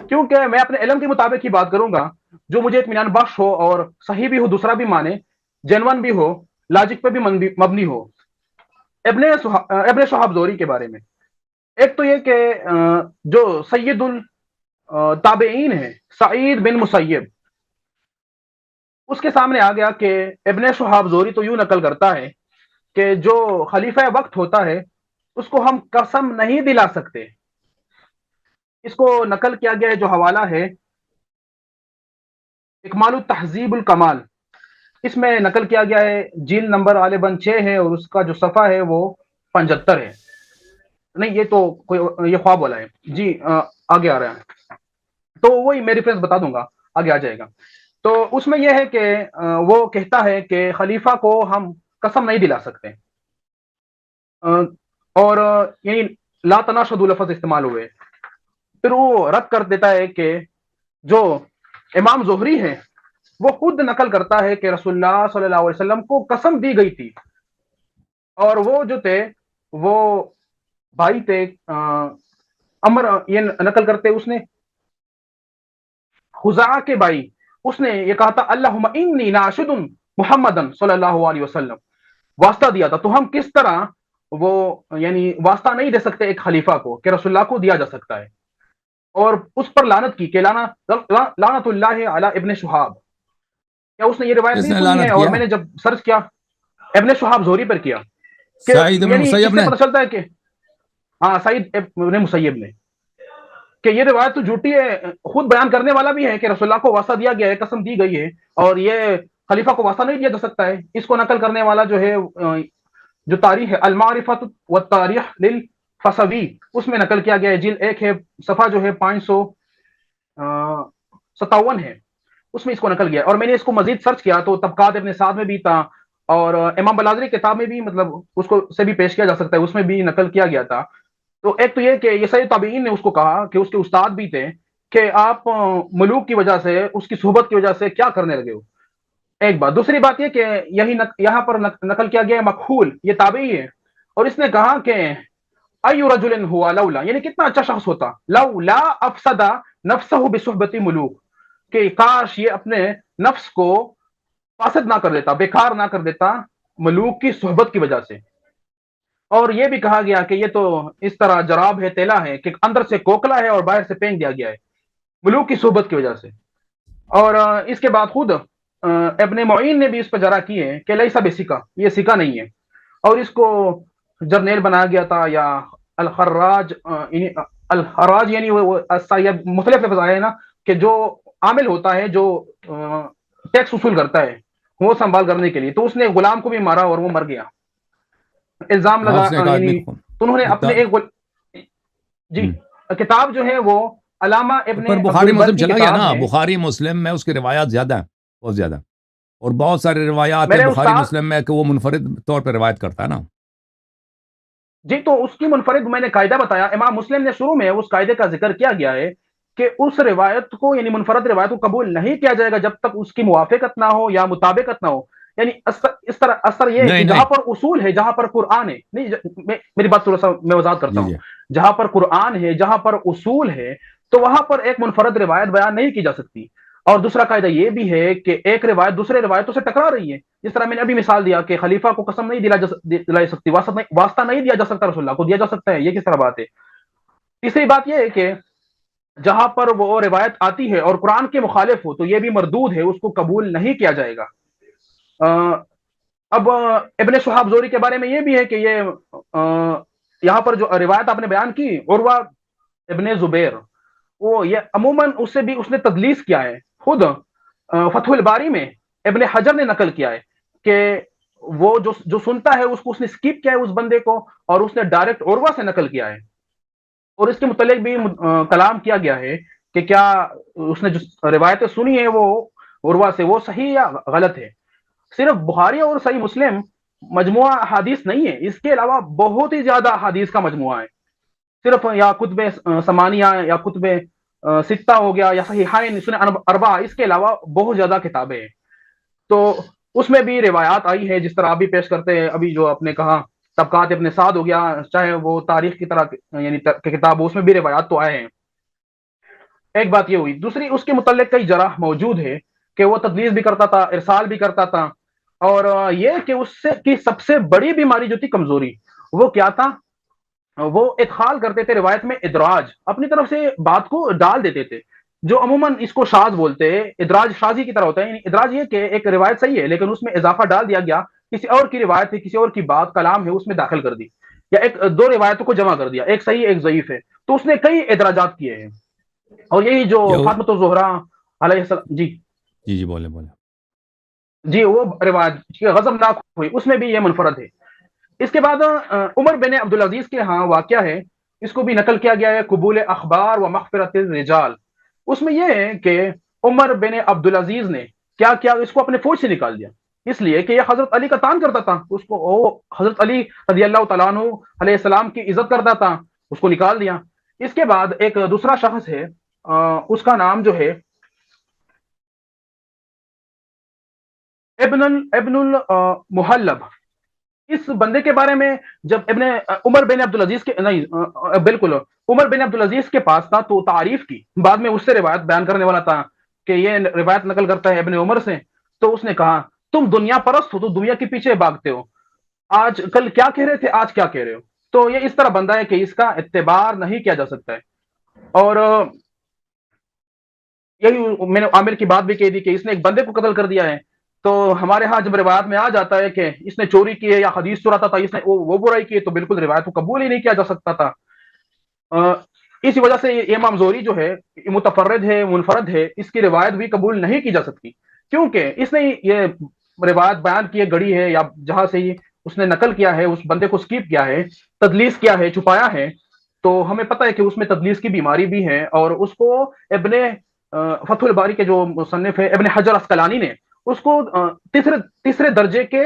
کیونکہ میں اپنے علم کے مطابق ہی بات کروں گا، جو مجھے اطمینان بخش ہو اور صحیح بھی ہو، دوسرا بھی مانے، جینون بھی ہو، لاجک پہ بھی مبنی ہو۔ ابن شہاب زہری کے بارے میں ایک تو یہ کہ جو سید التابعین ہے سعید بن مسیب، اس کے سامنے آ گیا کہ ابن شہاب زہری تو یوں نقل کرتا ہے کہ جو خلیفہ وقت ہوتا ہے اس کو ہم قسم نہیں دلا سکتے اس کو نقل کیا گیا ہے، جو حوالہ ہے اکمال التہذیب الکمال، اس میں نقل کیا گیا ہے، جلد نمبر غالباً 6 ہے اور اس کا جو صفحہ ہے وہ 75 ہے. نہیں یہ تو کوئی یہ خواب والا ہے جی. آگے آ رہا ہے تو وہی میں ریفرنس بتا دوں گا، آگے آ جائے گا. تو اس میں یہ ہے کہ وہ کہتا ہے کہ خلیفہ کو ہم قسم نہیں دلا سکتے، اور یعنی لا تناشد لفظ استعمال ہوئے. پھر وہ رد کر دیتا ہے کہ جو امام زہری ہے وہ خود نقل کرتا ہے کہ رسول اللہ صلی اللہ علیہ وسلم کو قسم دی گئی تھی، اور وہ جو تھے وہ بھائی تھے امر، یہ نقل کرتے اس نے خزاعہ کے بھائی، اس نے یہ کہا تھا اللہم انی ناشد محمدن صلی اللہ علیہ وسلم، واسطہ دیا تھا. تو ہم کس طرح وہ یعنی واسطہ نہیں دے سکتے ایک خلیفہ کو کہ رسول اللہ کو دیا جا سکتا ہے، اور اس پر لعنت کی کہ لعنت اللہ علی ابن شہاب. کیا اس نے یہ روایت کس نہیں نے سنی ہے؟ لعنت اور کیا؟ میں نے جب سرچ کیا ابن شہاب زہری پر کیا کہ سعید بن یعنی مسیب اس سے نے؟ پتہ چلتا ہے کہ ہاں سعید ابن مسیب نے کہ یہ روایت تو جھوٹی ہے. خود بیان کرنے والا بھی ہے کہ رسول اللہ کو واسطہ دیا گیا ہے، قسم دی گئی ہے، اور یہ خلیفہ کو واسطہ نہیں دیا جا سکتا ہے. اس کو نقل کرنے والا جو ہے جو تاریخ ہے المعرفۃ والتاریخ للفصوی، اس میں نقل کیا گیا ہے، جلد 1 ہے، صفحہ جو ہے 557 ہے، اس میں اس کو نقل کیا. اور میں نے اس کو مزید سرچ کیا تو طبقات ابن سعد میں بھی تھا، اور امام بلازری کتاب میں بھی مطلب اس کو سے بھی پیش کیا جا سکتا ہے، اس میں بھی نقل کیا گیا تھا. تو ایک تو یہ کہ یہ سید تابعین نے اس کو کہا کہ اس کے استاد بھی تھے کہ آپ ملوک کی وجہ سے، اس کی صحبت کی وجہ سے کیا کرنے لگے ہو، ایک بات. دوسری بات یہ کہ یہاں پر نقل کیا گیا ہے مکحول، یہ تابعی ہے، اور اس نے کہا کہ ای رجل ہوا لولا، یعنی کتنا اچھا شخص ہوتا، لولا افسد نفسہ بصحبت ملوک، کہ کاش یہ اپنے نفس کو فاسد نہ کر دیتا، بیکار نہ کر دیتا ملوک کی صحبت کی وجہ سے. اور یہ بھی کہا گیا کہ یہ تو اس طرح جراب ہے، تیلا ہے کہ اندر سے کوکلا ہے اور باہر سے پھینک دیا گیا ہے ملوک کی صحبت کی وجہ سے. اور اس کے بعد خود ابن معین نے بھی اس پہ جرا کی ہے کہ لیسا بسکا، یہ سکا نہیں ہے، اور اس کو جرنیل بنایا گیا تھا، یا الخراج، الخراج یعنی مختلف لفظ آئے ہیں نا کہ جو عامل ہوتا ہے، جو ٹیکس وصول کرتا ہے وہ سنبھال کرنے کے لیے. تو اس نے غلام کو بھی مارا اور وہ مر گیا، الزام لگا. آپ نے ایک آدمی یعنی کو تو انہوں نے اپنے ایک جی کتاب جو ہے وہ علامہ ابن پر بخاری عبدالبر مسلم کی چلا گیا کتاب نا، ہے. بخاری مسلم میں اس کی روایات زیادہ ہیں، بہت زیادہ، اور بہت سارے روایات ہیں میرے بخاری استاد مسلم میں کہ وہ منفرد طور پہ روایت کرتا ہے نا. جی تو اس کی منفرد میں نے قاعدہ بتایا، امام مسلم نے شروع میں اس قاعدے کا ذکر کیا گیا ہے کہ اس روایت کو یعنی منفرد روایت کو قبول نہیں کیا جائے گا جب تک اس کی موافقت نہ ہو یا مطابقت نہ ہو. یعنی اس طرح اثر یہ ہے کہ نہیں جہاں نہیں پر اصول ہے، جہاں پر قرآن ہے، نہیں میری بات تھوڑا سا میں وضاحت کرتا جی ہوں، جی جہاں پر قرآن ہے، جہاں پر اصول ہے، تو وہاں پر ایک منفرد روایت بیان نہیں کی جا سکتی. اور دوسرا قاعدہ یہ بھی ہے کہ ایک روایت دوسرے روایتوں سے ٹکرا رہی ہے. جس طرح میں نے ابھی مثال دیا کہ خلیفہ کو قسم نہیں دلائی سکتی، واسطہ نہیں دیا جا سکتا، رسول اللہ کو دیا جا سکتا ہے، یہ کس طرح بات ہے. تیسری بات یہ ہے کہ جہاں پر وہ روایت آتی ہے اور قرآن کے مخالف ہو تو یہ بھی مردود ہے، اس کو قبول نہیں کیا جائے گا. اب ابن شہاب زہری کے بارے میں یہ بھی ہے کہ یہ یہاں پر جو روایت آپ نے بیان کی عروہ ابن زبیر، وہ یہ عموماً اس سے بھی اس نے تدلیس کیا ہے. خود فتح الباری میں ابن حجر نے نقل کیا ہے کہ وہ جو سنتا ہے اس کو اس نے سکپ کیا ہے اس بندے کو، اور اس نے ڈائریکٹ عروہ سے نقل کیا ہے. اور اس کے متعلق بھی کلام کیا گیا ہے کہ کیا اس نے جو روایتیں سنی ہے وہ عروہ سے وہ صحیح یا غلط ہے. صرف بخاری اور صحیح مسلم مجموعہ حدیث نہیں ہے، اس کے علاوہ بہت ہی زیادہ حدیث کا مجموعہ ہے. صرف یا کتب ثمانیہ یا کتب ستہ ہو گیا یا صحیحین سنن اربعہ، اس کے علاوہ بہت زیادہ کتابیں ہیں. تو اس میں بھی روایات آئی ہے جس طرح آپ بھی پیش کرتے ہیں. ابھی جو آپ نے کہا طبقات ابن سعد ہو گیا، چاہے وہ تاریخ کی طرح یعنی کتاب، اس میں بھی روایات تو آئے ہیں. ایک بات یہ ہوئی. دوسری اس کے متعلق کئی جرح موجود ہے کہ وہ تدلیس بھی کرتا تھا، ارسال بھی کرتا تھا. اور یہ کہ اس سے کی سب سے بڑی بیماری جو تھی کمزوری، وہ کیا تھا؟ وہ ادخال کرتے تھے روایت میں ادراج، اپنی طرف سے بات کو ڈال دیتے تھے، جو عموماً اس کو شاذ بولتے ہیں. ادراج شاذی کی طرح ہوتا ہے. یعنی ادراج یہ کہ ایک روایت صحیح ہے لیکن اس میں اضافہ ڈال دیا گیا، کسی اور کی روایت ہے، کسی اور کی بات کلام ہے، اس میں داخل کر دی. یا ایک دو روایتوں کو جمع کر دیا، ایک صحیح ایک ضعیف ہے، تو اس نے کئی ادراجات کیے ہیں، اور یہی جو فاطمۃ الزہرا علیہ السلام، جی جی بولے جی وہ روایت غضبناک ہوئی، اس میں بھی یہ منفرد ہے۔ اس کے بعد عمر بن عبدالعزیز کے ہاں واقعہ ہے، اس کو بھی نقل کیا گیا ہے، قبول اخبار و مغفرت الرجال۔ اس میں یہ ہے کہ عمر بن عبدالعزیز نے کیا کیا، اس کو اپنے فوج سے نکال دیا، اس لیے کہ یہ حضرت علی کا تان کرتا تھا، اس کو وہ حضرت علی رضی اللہ تعالیٰ عنہ علیہ السلام کی عزت کرتا تھا، اس کو نکال دیا۔ اس کے بعد ایک دوسرا شخص ہے، اس کا نام جو ہے ابن المحلب۔ اس بندے کے بارے میں جب عمر بن عبدالعزیز کے نہیں بالکل عمر بن عبدالعزیز کے پاس تھا تو تعریف کی، بعد میں اس سے روایت بیان کرنے والا تھا کہ یہ روایت نقل کرتا ہے ابن عمر سے، تو اس نے کہا تم دنیا پرست ہو، تو دنیا کے پیچھے بھاگتے ہو، آج کل کیا کہہ رہے تھے، آج کیا کہہ رہے ہو؟ تو یہ اس طرح بندہ ہے کہ اس کا اعتبار نہیں کیا جا سکتا ہے۔ اور یہی میں نے عامر کی بات بھی کہہ دی کہ اس نے ایک بندے کو قتل کر دیا ہے، تو ہمارے ہاں جب روایت میں آ جاتا ہے کہ اس نے چوری کی ہے یا حدیث چراتا تھا، اس نے وہ برائی کی ہے، تو بالکل روایت کو قبول ہی نہیں کیا جا سکتا تھا۔ اسی وجہ سے امام زہری جو ہے متفرد ہے، منفرد ہے، اس کی روایت بھی قبول نہیں کی جا سکتی، کیونکہ اس نے یہ روایت بیان کی ہے، گڑی ہے، یا جہاں سے اس نے نقل کیا ہے، اس بندے کو سکیپ کیا ہے، تدلیس کیا ہے، چھپایا ہے، تو ہمیں پتہ ہے کہ اس میں تدلیس کی بیماری بھی ہے، اور اس کو ابن فتح الباری کے جو مصنف ہے ابن حجر اسقلانی نے اس کو تیسرے درجے کے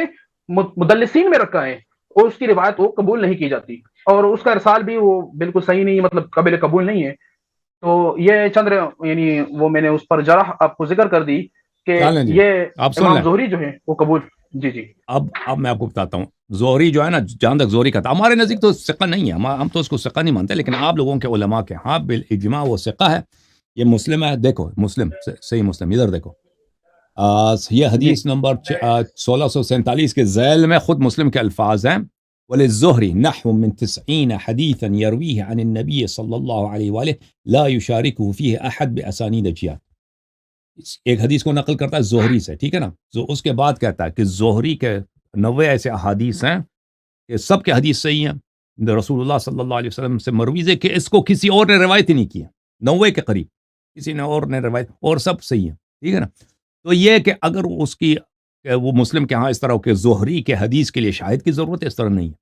مدلسین میں رکھا ہے، اور اس کی روایت وہ قبول نہیں کی جاتی، اور اس کا ارسال بھی وہ بالکل صحیح نہیں، مطلب قابل قبول نہیں ہے۔ تو یہ چند یعنی وہ میں نے اس پر جرح آپ کو ذکر کر دی کہ یہ امام زہری جو ہے وہ قبول۔ جی اب میں آپ کو بتاتا ہوں، زہری جو ہے نا، جہاں تک زہری کا تھا، ہمارے نزدیک تو ثقہ نہیں ہے، ہم تو اس کو ثقہ نہیں مانتے، لیکن آپ لوگوں کے علماء کے ہاں بالاجماع وہ ثقہ ہے۔ یہ مسلم ہے، دیکھو مسلم، صحیح مسلم، ادھر دیکھو، یہ حدیث نمبر 1647 کے ذیل میں خود مسلم کے الفاظ ہیں، وَلِلزُّهْرِ نَحْوٌ مِّن 90 حديثا يرويه عن النبي صلی اللہ علیہ وآلہ لا يشاركه فيه احد باسانید جیات۔ ایک حدیث کو نقل کرتا ہے زہری سے، ٹھیک ہے نا، اس کے بعد کہتا ہے کہ زہری کے 90 ایسے احادیث ہیں کہ سب کے حدیث صحیح ہیں، رسول اللہ صلی اللہ علیہ وسلم سے مروی ہے کہ اس کو کسی اور نے روایت ہی نہیں کی ہے، 90 کے قریب کسی نے اور نے روایت، اور سب صحیح ہیں، ٹھیک ہے نا۔ تو یہ کہ اگر اس کی وہ مسلم کے ہاں اس طرح ہو کہ زہری کے حدیث کے لیے شاہد کی ضرورت ہے، اس طرح نہیں ہے۔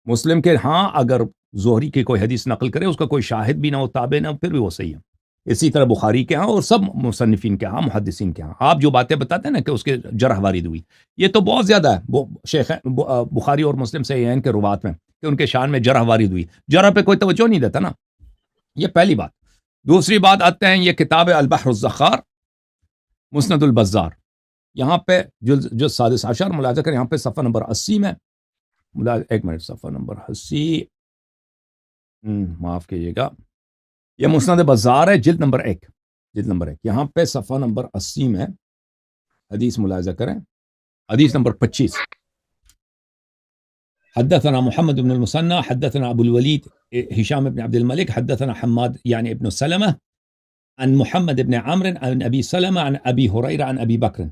مسلم کے ہاں اگر زہری کی کوئی حدیث نقل کرے، اس کا کوئی شاہد بھی نہ ہو، تابع نہ ہو، پھر بھی وہ صحیح ہے۔ اسی طرح بخاری کے ہاں اور سب مصنفین کے ہاں، محدثین کے ہاں، آپ جو باتیں بتاتے ہیں نا کہ اس کے جرح وارد ہوئی، یہ تو بہت زیادہ ہے، وہ شیخ بخاری اور مسلم صحیحین کے روات میں کہ ان کے شان میں جرح وارد ہوئی، جرح پہ کوئی توجہ نہیں دیتا نا، یہ پہلی بات۔ دوسری بات آتے ہیں یہ کتاب البحر الزخار مسند البزار، یہاں پہ جو سادس عشر ملاحظہ کریں، یہاں پہ صفحہ نمبر 80 میں، ایک منٹ، صفحہ نمبر 80، معاف کیجیے گا، یہ مسند بزار ہے، جلد نمبر 1، یہاں پہ صفحہ نمبر 80 میں حدیث ملاحظہ کریں، حدیث نمبر 25، حدثنا محمد بن المثنى حدثنا ابو الولید هشام بن عبد الملك حدثنا حماد يعني ابن سلمة عن محمد بن عمرو عن ابي سلمة عن ابي هريرة عن ابي بکر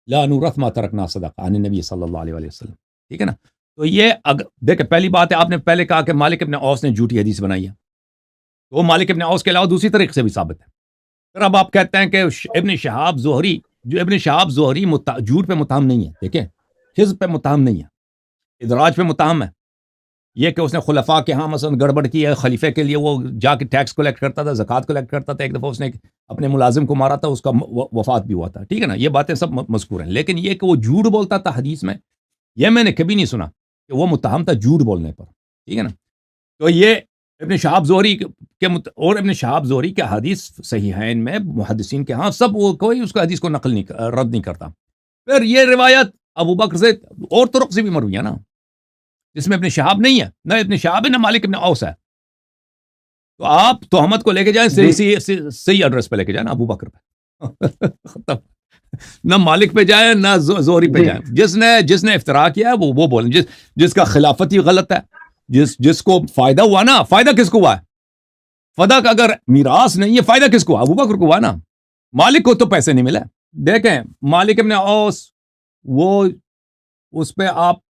لا نورث ما ترکنا صدقہ عن النبی صلی اللہ علیہ وسلم، ٹھیک ہے نا۔ تو یہ دیکھیں پہلی بات ہے، آپ نے پہلے کہا کہ مالک ابن اوس نے جھوٹی حدیث بنائی ہے، تو وہ مالک ابن اوس کے علاوہ دوسری طریقے سے بھی ثابت ہے۔ پھر اب آپ کہتے ہیں کہ ابن شہاب زہری، جو ابن شہاب زہری جھوٹ پہ متہم نہیں ہے، دیکھیں حزب پہ متہم نہیں ہے، ادراج پہ متہم ہے۔ یہ کہ اس نے خلفاء کے ہاں مثلا گڑبڑ کی ہے، خلیفے کے لیے وہ جا کے ٹیکس کلیکٹ کرتا تھا، زکوٰۃ کلیکٹ کرتا تھا، ایک دفعہ اس نے اپنے ملازم کو مارا تھا، اس کا وفات بھی ہوا تھا، ٹھیک ہے نا، یہ باتیں سب مذکور ہیں۔ لیکن یہ کہ وہ جھوٹ بولتا تھا حدیث میں، یہ میں نے کبھی نہیں سنا کہ وہ متہم تھا جھوٹ بولنے پر، ٹھیک ہے نا۔ تو یہ ابن شہاب زہری کے اور ابن شہاب زہری کے حدیث صحیحین میں محدثین کے ہاں سب، وہ کوئی اس کا حدیث کو نقل نہیں، رد نہیں کرتا۔ پھر یہ روایت ابو بکر سے اور طرق سے بھی مروی ہے نا، جس میں ابن شہاب نہیں ہے، نہ ابن شہاب ہے نہ مالک ابن اوس ہے، تو آپ تہمت کو لے کے جائیں صحیح ایڈریس پہ لے کے جائیں نا، ابو بکر پہ، نہ مالک پہ جائیں نہ زہری پہ جائیں۔ جس نے افتراء کیا ہے وہ بولیں، جس کا خلافت ہی غلط ہے، جس کو فائدہ ہوا نا، فائدہ کس کو ہوا ہے؟ فدا کا اگر میراث نہیں ہے، فائدہ کس کو ہوا؟ ابو بکر کو ہوا نا، مالک کو تو پیسے نہیں ملے۔ دیکھیں مالک ابن اوس، وہ اس پہ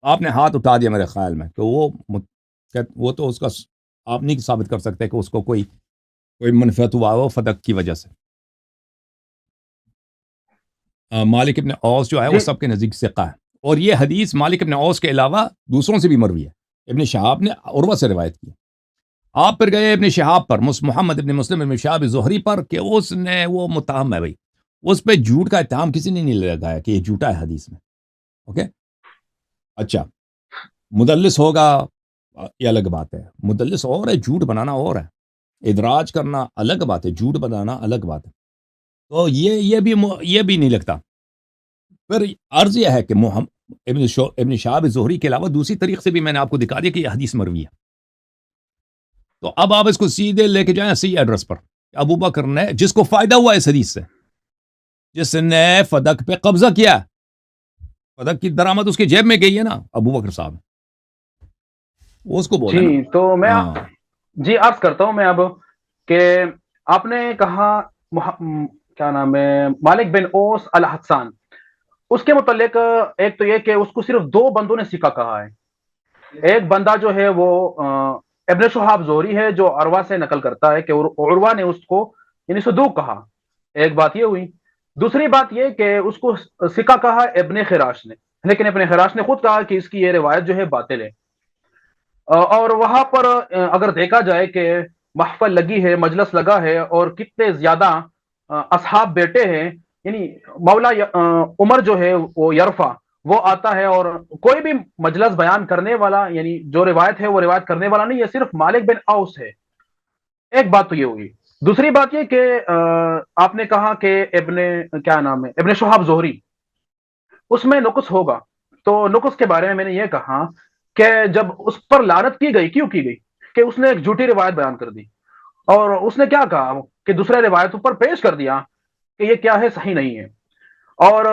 آپ نے ہاتھ اٹھا دیا میرے خیال میں کہ وہ وہ تو اس کا آپ نہیں ثابت کر سکتے کہ اس کو کوئی منفعت ہوا ہو فدق کی وجہ سے. مالک ابن اوس جو ہے وہ سب کے نزدیک ثقہ ہے، اور یہ حدیث مالک ابن اوس کے علاوہ دوسروں سے بھی مروی ہے. ابن شہاب نے عروہ سے روایت کی. آپ پھر گئے ابن شہاب پر، محمد ابن مسلم ابن شہاب زہری پر، کہ اس نے وہ متہم ہے بھائی، اس پہ جھوٹ کا اتہام کسی نے نہیں لگایا کہ یہ جھوٹا ہے حدیث میں. اوکے، اچھا مدلس ہوگا یہ الگ بات ہے، مدلس اور ہے، جھوٹ بنانا اور ہے، ادراج کرنا الگ بات ہے، جھوٹ بنانا الگ بات ہے. تو یہ بھی نہیں لگتا. پھر عرض یہ ہے کہ ابن شہاب زہری کے علاوہ دوسری طریق سے بھی میں نے آپ کو دکھا دیا کہ یہ حدیث مروی ہے. تو اب آپ اس کو سیدھے لے کے جائیں صحیح ایڈریس پر. ابو بکر نے، جس کو فائدہ ہوا اس حدیث سے، جس نے فدق پہ قبضہ کیا، فدق کی درآمد اس کے جیب میں گئی ہے نا، ابو بکر صاحب، وہ اس کو بولا نا. تو میں جی عرض کرتا ہوں میں اب کہ آپ نے کہا کیا نام ہے، مالک بن اوس الحسان، اس کے متعلق ایک تو یہ کہ اس کو صرف 2 بندوں نے ثقہ کہا ہے. ایک بندہ جو ہے وہ ابن شہاب زہری ہے جو عروہ سے نقل کرتا ہے کہ عروہ نے اس کو یعنی صدوق کہا. ایک بات یہ ہوئی. دوسری بات یہ کہ اس کو ثقہ کہا ابن خراش نے، لیکن ابن خراش نے خود کہا کہ اس کی یہ روایت جو ہے باطل ہے. اور وہاں پر اگر دیکھا جائے کہ محفل لگی ہے، مجلس لگا ہے، اور کتنے زیادہ اصحاب بیٹے ہیں، یعنی مولا عمر جو ہے وہ یرفع وہ آتا ہے، اور کوئی بھی مجلس بیان کرنے والا یعنی جو روایت ہے وہ روایت کرنے والا نہیں ہے، صرف مالک بن اوس ہے. ایک بات تو یہ ہوئی. دوسری بات یہ کہ آپ نے کہا کہ ابن شہاب زہری، اس میں نقص ہوگا. تو نقص کے بارے میں نے یہ کہا کہ جب اس پر لعنت کی گئی، کیوں کی گئی؟ کہ اس نے ایک جھوٹی روایت بیان کر دی، اور اس نے کیا کہا کہ دوسرے روایت پر پیش کر دیا کہ یہ کیا ہے، صحیح نہیں ہے. اور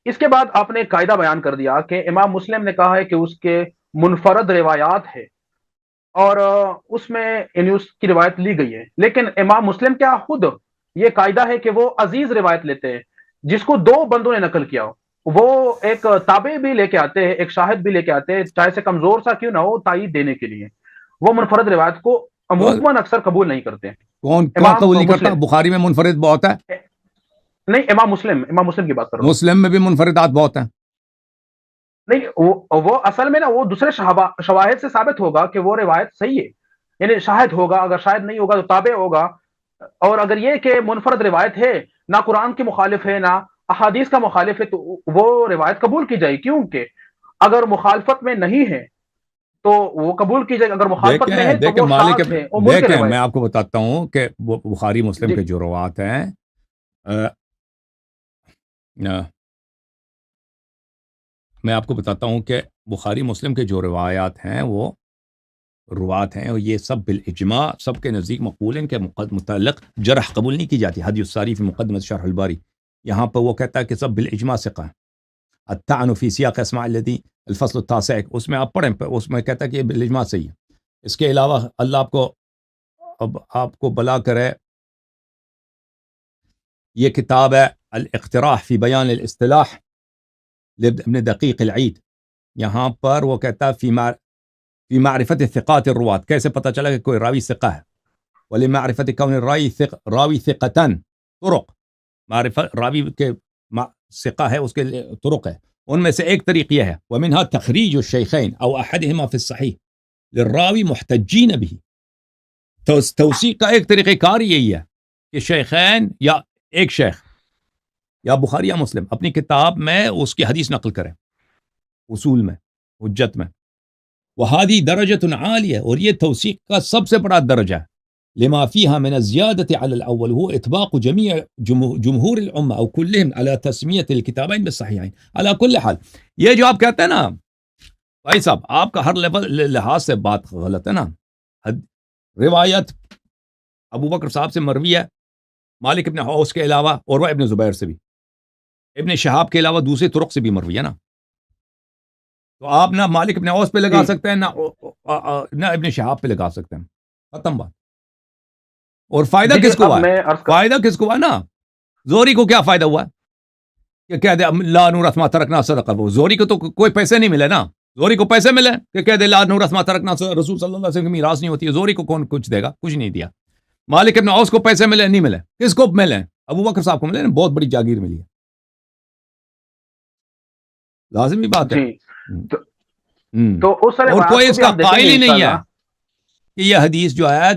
اس کے بعد آپ نے ایک قاعدہ بیان کر دیا کہ امام مسلم نے کہا ہے کہ اس کے منفرد روایات ہے، اور اس میں یعنی اس کی روایت لی گئی ہے. لیکن امام مسلم کیا خود یہ قاعدہ ہے کہ وہ عزیز روایت لیتے ہیں، جس کو 2 بندوں نے نقل کیا ہو، وہ ایک تابع بھی لے کے آتے ہیں، ایک شاہد بھی لے کے آتے ہیں، چاہے سے کمزور سا کیوں نہ ہو، تائید دینے کے لیے. وہ منفرد روایت کو عموماً اکثر قبول نہیں کرتے. کون قبول نہیں کرتا؟ بخاری میں منفرد بہت ہے. نہیں، امام مسلم کی بات کر رہا ہوں. مسلم میں بھی منفردات بہت ہیں. نہیں، وہ اصل میں نا وہ دوسرے شواہد سے ثابت ہوگا کہ وہ روایت صحیح ہے، یعنی شاہد ہوگا، اگر شاہد نہیں ہوگا تو تابع ہوگا. اور اگر یہ کہ منفرد روایت ہے، نہ قرآن کی مخالف ہے نہ احادیث کا مخالف ہے، تو وہ روایت قبول کی جائے. کیونکہ اگر مخالفت میں نہیں ہے تو وہ قبول کی جائے، اگر مخالفت میں ہے تو وہ شاذ ہے. دیکھیں میں آپ کو بتاتا ہوں کہ بخاری مسلم کے جو روایات ہیں، میں آپ کو بتاتا ہوں کہ بخاری مسلم کے جو روایات ہیں وہ روایات ہیں، اور یہ سب بالاجماع سب کے نزدیک مقبول ہیں، کہ متعلق جرح قبول نہیں کی جاتی. حدی الساری فی مقدمۃ شرح الباری، یہاں پر وہ کہتا ہے کہ سب بالاجماع ثقہ ہیں. الطعن فی سیاق اسماء الذی الفصل التاسع، اس میں آپ پڑھیں، اس میں کہتا ہے کہ یہ بالاجماع صحیح ہے. اس کے علاوہ اللہ آپ کو بلا کرے، یہ کتاب ہے الاقتراح فی بیان الاصطلاح ابن دقیق العید، یہاں پر وہ کہتا ہے فی معرفت ثقات الروات، کیسے پتہ چلا کہ کوئی راوی ثقہ ہے. ولمعرفت کون راوی ثقتن طرق، معرفت راوی کے ثقہ ہے اس کے طرق ہے. ان میں سے ایک طریق یہ ہے ومنها تخریج الشیخین او احدهما فی الصحیح للراوی محتجین به. توثیق کا ایک طریقہ کار یہی ہے کہ شیخین یا ایک شیخ یا بخاری یا مسلم اپنی کتاب میں اس کی حدیث نقل کریں اصول میں، حجت میں. وہادی درجۃ عالیہ، اور یہ توثیق کا سب سے بڑا درجہ ہے. لما فيها من الزيادة على الأول هو إطباق جميع جمهور الأمة أو كلهم على تسمية الكتابين بالصحيحين. على كل حال یہ جو آپ کہتے ہیں نا بھائی صاحب، آپ کا ہر لحاظ سے بات غلط ہے نا. روایت ابو بکر صاحب سے مروی ہے، مالک ابن اوس کے علاوہ، اور وہ ابن زبیر سے بھی، ابن شہاب کے علاوہ دوسرے طرق سے بھی مروی ہے نا. تو آپ نہ مالک ابن اوس پہ لگا سکتے ہیں نہ ابن شہاب پہ لگا سکتے ہیں، ختم بات. اور فائدہ کس کو ہوا؟ فائدہ کس کو ہوا نا؟ زہری کو کیا فائدہ ہوا کہ کہہ دے لا نورث ما ترکنا صدقہ. وہ زہری کو تو کوئی پیسے نہیں ملے نا، زوری کو پیسے ملے کہ کہہ دے لا نورث ما ترکنا، رسول صلی اللہ علیہ وسلم کی میراث نہیں ہوتی ہے، زوری کو کون کچھ دے گا؟ کچھ نہیں دیا۔ مالک ابن اوس کو پیسے ملے؟ نہیں ملے۔ کس کو ملے؟ ابو بکر صاحب کو ملے نا، بہت بڑی جاگیر ملی ہے، لازمی بات ہے۔ تو اس طرح اور کوئی اس کا قائل ہی نہیں ہے کہ یہ حدیث جو ہے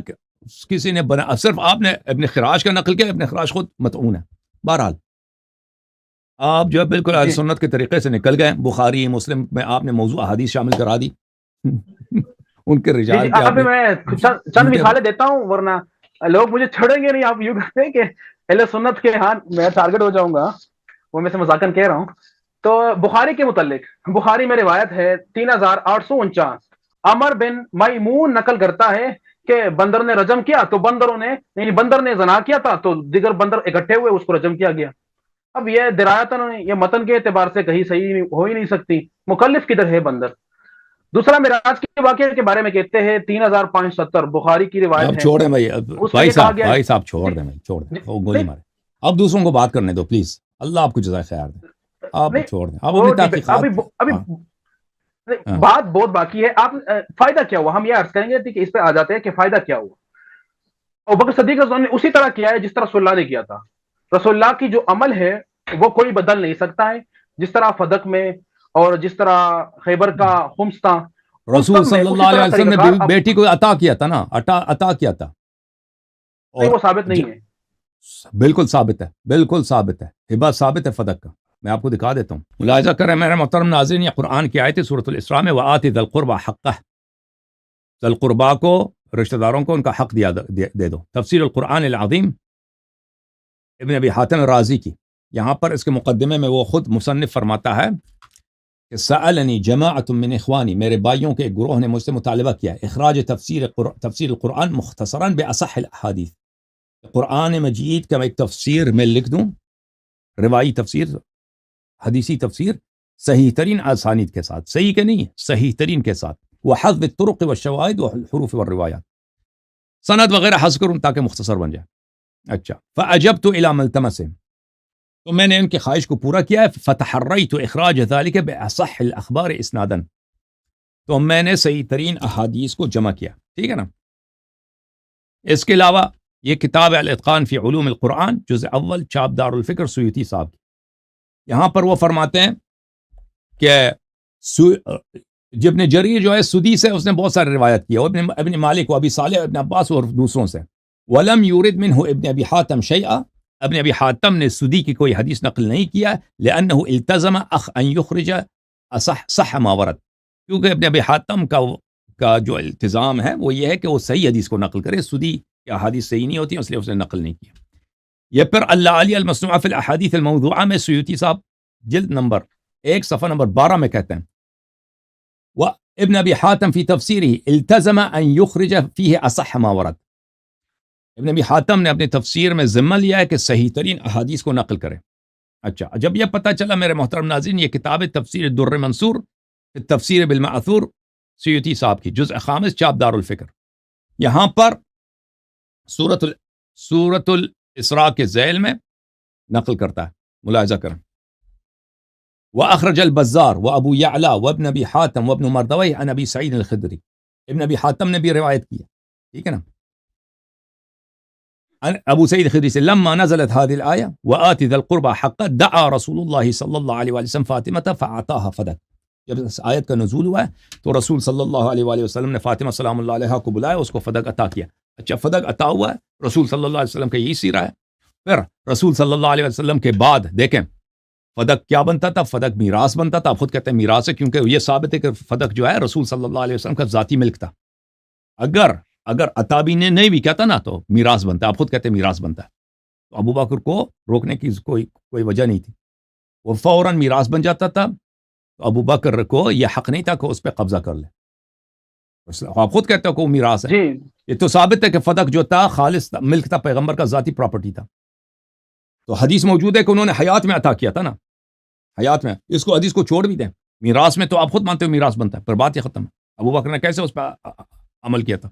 کسی نے بنا، صرف آپ نے ابن خراش کا نقل کیا، ابن خراش خود مطعون ہے۔ بہرحال آپ جو ہے بالکل اہل سنت کے طریقے سے نکل گئے، بخاری مسلم میں آپ نے موضوع حدیث شامل کرا دی ان کے رجال کے۔ ابھی میں چند مثالیں دیتا ہوں ورنہ لوگ مجھے چھوڑیں گے نہیں۔ آپ یوں کہتے ہیں کہ اہل سنت کے ہاں میں ٹارگٹ ہو جاؤں گا، وہ میں سے مذاکن کہہ رہا ہوں۔ تو بخاری کے متعلق، بخاری میں روایت ہے 3849، عمر بن میمون نقل کرتا ہے کہ بندر نے رجم کیا تو بندر نے زنا کیا تھا تو دیگر بندر اکٹھے ہوئے، اس کو رجم کیا گیا۔ اب یہ درایتاً یہ متن کے اعتبار سے کہیں صحیح ہو ہی نہیں سکتی، مکلف کدھر ہے بندر۔ دوسرا معراج کے واقعے کے بارے میں کہتے ہیں 3570 بخاری کی روایت ہے۔ چھوڑ دیں بھائی صاحب چھوڑ دیں بھائی، چھوڑ دیں، وہ گولی مارے۔ اب دوسروں کو بات کرنے دو پلیز، اللہ آپ کو جزائے خیر دے، آپ چھوڑ دیں۔ اب ابھی بات بہت باقی ہے۔ آپ فائدہ کیا ہوا، ہم یہ عرض کریں گے کہ اس پہ آ جاتے ہیں کہ فائدہ کیا ہوا۔ ابوبکر صدیق رضی اللہ عنہ نے اسی طرح کیا ہے جس طرح رسول اللہ نے کیا تھا۔ رسول اللہ کی جو عمل ہے وہ کوئی بدل نہیں سکتا ہے، جس طرح فدق میں اور جس طرح خیبر کا خمس تھا، رسول صلی اللہ علیہ وسلم نے بیٹی کو عطا کیا تھا نا، عطا کیا تھا، اور وہ ثابت نہیں ہے۔ بالکل ثابت ہے، بالکل ثابت ہے، ہبہ ثابت ہے فدق کا، میں آپ کو دکھا دیتا ہوں۔ ملاحظہ کریں میرے محترم ناظرین، یہ قرآن کی آیت ہے سورۃ الاسراء میں، وآت ذی القربى حقہ، ذی القربہ کو، رشتہ داروں کو ان کا حق دے دو۔ تفسیر القرآن العظیم ابن ابی حاتم رازی کی، یہاں پر اس کے مقدمے میں وہ خود مصنف فرماتا ہے کہ سألنی جماعت من اخوانی، میرے بھائیوں کے ایک گروہ نے مجھ سے مطالبہ کیا اخراج تفسیر القرآن مختصراً باصح الاحادیث، قرآن مجید کا میں ایک تفسیر میں لکھ دوں، روایی تفسیر، حدیثی تفسیر، صحیح ترین اسانید کے ساتھ، صحیح کے نہیں، صحیح ترین کے ساتھ، وحذف الطرق والشواہد والحروف والروایات، سند وغیرہ حذف کروں تاکہ مختصر بن جائے۔ اچھا، فأجبت الى ملتمسهم، تو میں نے ان کی خواہش کو پورا کیا ہے، فتحریت اخراج ذلك باصح الاخبار اسنادا، تو میں نے صحیح ترین احادیث کو جمع کیا، ٹھیک ہے نا۔ اس کے علاوہ یہ کتاب الاتقان فی علوم القرآن جزء اول، چاپ دار الفکر سیوطی صاحب کی، یہاں پر وہ فرماتے ہیں کہ ابن جریر جو ہے سدی سے اس نے بہت سارے روایت کیا، ابن مالک و ابی صالح ابن عباس اور دوسروں سے، ولم یورد منہ ابن ابی حاتم شیئا، ابن ابی حاتم نے سدی کی کوئی حدیث نقل نہیں کیا، لانہ التزم ان یخرج صح ما ورد، کیونکہ ابن ابی حاتم کا جو التزام ہے وہ یہ ہے کہ وہ صحیح حدیث کو نقل کرے، سدی کی احادیث صحیح نہیں ہوتی، اس لیے اس نے نقل نہیں کیا۔ یہ پھر اللہ علی المصنوع فی الاحادیث الموضوعہ میں سیوطی صاحب جلد نمبر 1 صفحہ نمبر 12 میں کہتے ہیں، وابن ابی حاتم فی تفسیرہ التزم ان یخرج فیہ اصح ما ورد، ابن ابی حاتم نے اپنی تفسیر میں ذمہ لیا ہے کہ صحیح ترین احادیث کو نقل کرے۔ اچھا، جب یہ پتہ چلا میرے محترم ناظرین، یہ کتاب تفسیر در منصور تفسیر بالمعثور سیوطی صاحب کی، جزء خامس، چاپ دار الفکر، یہاں پر سورۃ الاسراء کے ذیل میں نقل کرتا ہے، ملاحظہ کریں۔ وأخرج البزار وابو يعلى وابن ابی حاتم وابن مردويه عن ابی سعید الخدری، ابن ابی حاتم نے بھی روایت کی ہے، ٹھیک ہے نا، ابو سعید الخدری سے، لما نزلت هذه الآية وآت ذا القربى حقه دعا رسول الله صلی اللہ علیہ وسلم فاطمة فأعطاها فدك، جب اس آیت کا نزول ہوا ہے تو رسول صلی اللہ علیہ وآلہ وسلم نے فاطمہ سلام اللہ علیہ کو بلایا، اس کو فدق عطا کیا۔ اچھا، فدق عطا ہوا ہے، رسول صلی اللہ علیہ وسلم کا یہی سیرہ ہے۔ پھر رسول صلی اللہ علیہ وسلم کے بعد دیکھیں فدق کیا بنتا تھا، فدق میراث بنتا تھا، آپ خود کہتے ہیں میراث ہے، کیونکہ یہ ثابت ہے کہ فدق جو ہے رسول صلی اللہ علیہ وسلم کا ذاتی ملک تھا، اگر عطابی نے نہیں بھی کہتا نا تو میراث بنتا ہے، آپ خود کہتے ہیں میراث بنتا ہے، تو ابو بکر کو روکنے کی کوئی وجہ نہیں تھی، وہ فوراً میراث بن جاتا تھا، تو ابو بکر کو یہ حق نہیں تھا کہ اس پہ قبضہ کر لے، آپ خود کہتے ہو کہ وہ میراث ہے، یہ تو ثابت ہے کہ فدق جو تھا خالص ملک تھا، پیغمبر کا ذاتی پراپرٹی تھا، تو حدیث موجود ہے کہ انہوں نے حیات میں عطا کیا تھا نا، حیات میں، اس کو حدیث کو چھوڑ بھی دیں، میراث میں تو آپ خود مانتے ہو میراث بنتا ہے، پر بات یہ ختم ہے، ابو بکر نے کیسے اس پہ عمل کیا تھا،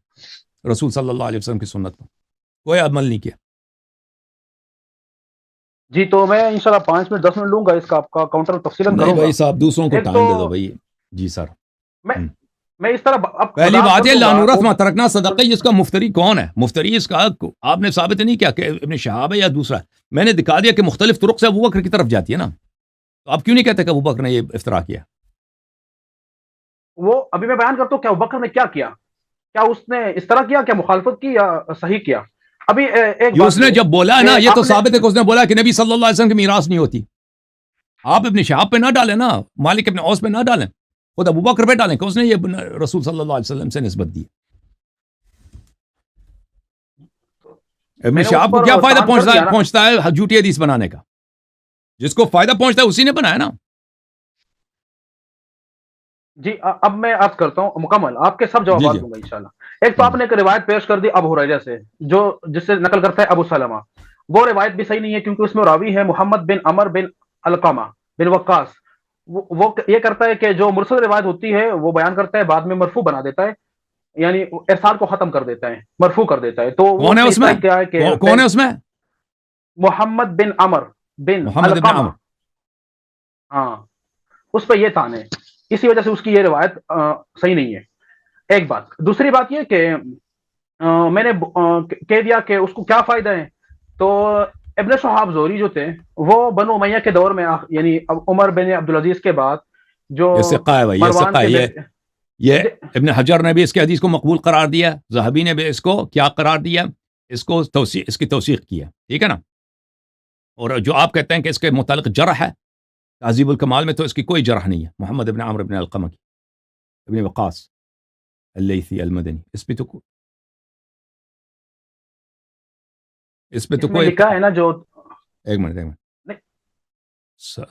رسول صلی اللہ علیہ وسلم کی سنت پر کوئی عمل نہیں کیا۔ جی، تو میں انشاءاللہ 5 منٹ 10 منٹ لوں گا اس کا، آپ کا کاؤنٹر تفصیلاً کروں گا۔ نہیں بھائی صاحب، دوسروں کو ٹائم دے دو بھائی۔ جی سر۔ میں اس طرح پہلی بات ہے لانورت ما ترکنا صدقہ، اس کا مفتری کون ہے؟ مفتری اس کا آپ نے ثابت نہیں کیا کہ ابن شہاب ہے یا دوسرا، میں نے دکھا دیا کہ مختلف طرق سے ابو بکر کی طرف جاتی ہے نا، تو آپ کیوں نہیں کہتے کہ ابو بکر نے یہ افترا کیا؟ وہ ابھی میں بیان کرتا ہوں کہ ابو بکر نے کیا کیا، کیا اس نے اس طرح کیا، کیا مخالفت کی یا صحیح کیا؟ ابھی ایک اس نے جب بولا نا، یہ تو ثابت ہے کہ اس نے بولا کہ نبی صلی اللہ علیہ وسلم کی میراث نہیں ہوتی. آپ ابن شہاب پہ نہ ڈالیں نا، مالک ابن اوس پہ نہ ڈالیں، خود ابو بکر پہ ڈالیں کہ اس نے یہ رسول صلی اللہ علیہ وسلم سے نسبت دی. ابن شہاب کو کیا فائدہ پہنچتا ہے جھوٹی حدیث بنانے کا؟ جس کو فائدہ پہنچتا ہے اسی نے بنایا نا. جی اب میں عرض کرتا ہوں مکمل، آپ کے سب جوابات دوں گا انشاءاللہ. ایک تو آپ نے ایک روایت پیش کر دی ابو ہریرہ سے، جو جس سے نقل کرتا ہے ابو سلمہ، وہ روایت بھی صحیح نہیں ہے کیونکہ اس میں راوی ہے محمد بن عمر بن علقمہ بن وقاص. وہ یہ کرتا ہے کہ جو مرسل روایت ہوتی ہے وہ بیان کرتا ہے، بعد میں مرفوع بنا دیتا ہے، یعنی ارسال کو ختم کر دیتا ہے، مرفوع کر دیتا ہے. تو کون ہے اس میں؟ کیا ہے کہ کون ہے اس میں؟ محمد بن عمر بن علقمہ. ہاں، اس پہ یہ تان ہے، اسی وجہ سے اس کی یہ روایت صحیح نہیں ہے. ایک بات. دوسری بات یہ کہ میں نے کہہ دیا کہ اس کو کیا فائدہ ہے، تو ابن شہاب زہری جو تھے وہ بنو امیہ کے دور میں، یعنی عمر بن عبدالعزیز کے بعد جو یہ ابن حجر نے بھی اس کی حدیث کو مقبول قرار دیا، ذہبی نے بھی اس کو کیا قرار دیا، اس کو اس کی توثیق کیا، ٹھیک ہے نا. اور جو آپ کہتے ہیں کہ اس کے متعلق جرح ہے تہذیب الکمال میں، تو اس کی کوئی جرح نہیں ہے. محمد ابن عمر ابن علقمہ کی، ابن وقاص اللیثی المدنی، اس پہ تو کوئی لکھا ہے نا جو ایک منٹ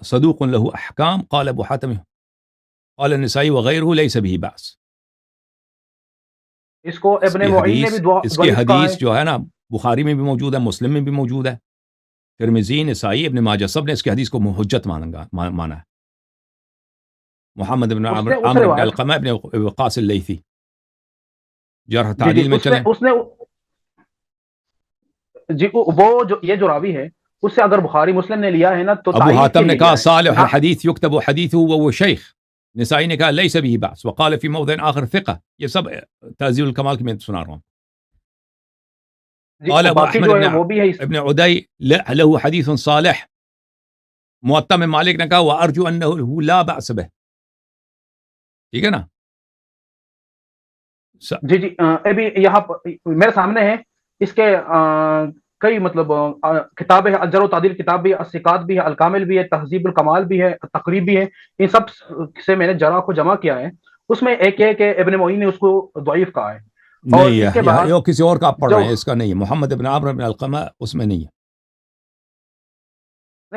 صدوق له احکام قال ابو حاتم قال النسائی وغیرہ لیس به بأس. اس کو ابن معین نے بھی اس کی حدیث جو ہے نا بخاری میں بھی موجود ہے، مسلم میں بھی موجود ہے، ترمذی، نسائی، ابن ماجہ سب نے اس کی حدیث کو حجت مانا ہے. محمد ابن عمر بن علقمہ ابن وقاص اللیثی، جرح تعدیل میں چلیں. اس نے جی وہ جو یہ جو راوی ہے اس سے اگر بخاری مسلم نے لیا ہے نا تو ابو حاتم نے کہا صالح الحدیث یکتب حدیثه وهو شیخ، نسائی نے کہا لیس به بأس، وقال فی موضع آخر ثقہ. یہ سب تہذیب الکمال کی میں سنا رہا ہوں. قال ابو احمد ابن عدی له حدیث صالح. موطا میں مالک نے کہا وارجو انه لا بأس به، ٹھیک ہے نا. جی ابھی یہاں میرے سامنے ہے اس کے کئی مطلب کتابیں ہیں، الجرح و تعدیل کتاب بھی ہے، الثقات بھی ہے، الکامل بھی ہے، تہذیب الکمال بھی ہے، تقریب بھی ہے. ان سب سے میں نے جرح کو جمع کیا ہے. اس میں ایک ہے کہ ابن معین نے اس کو ضعیف کہا ہے. نہیں ہے، یہ کسی اور کا آپ پڑھ رہے ہیں، اس کا نہیں ہے. محمد ابن عمر بن علقمہ اس میں نہیں ہے.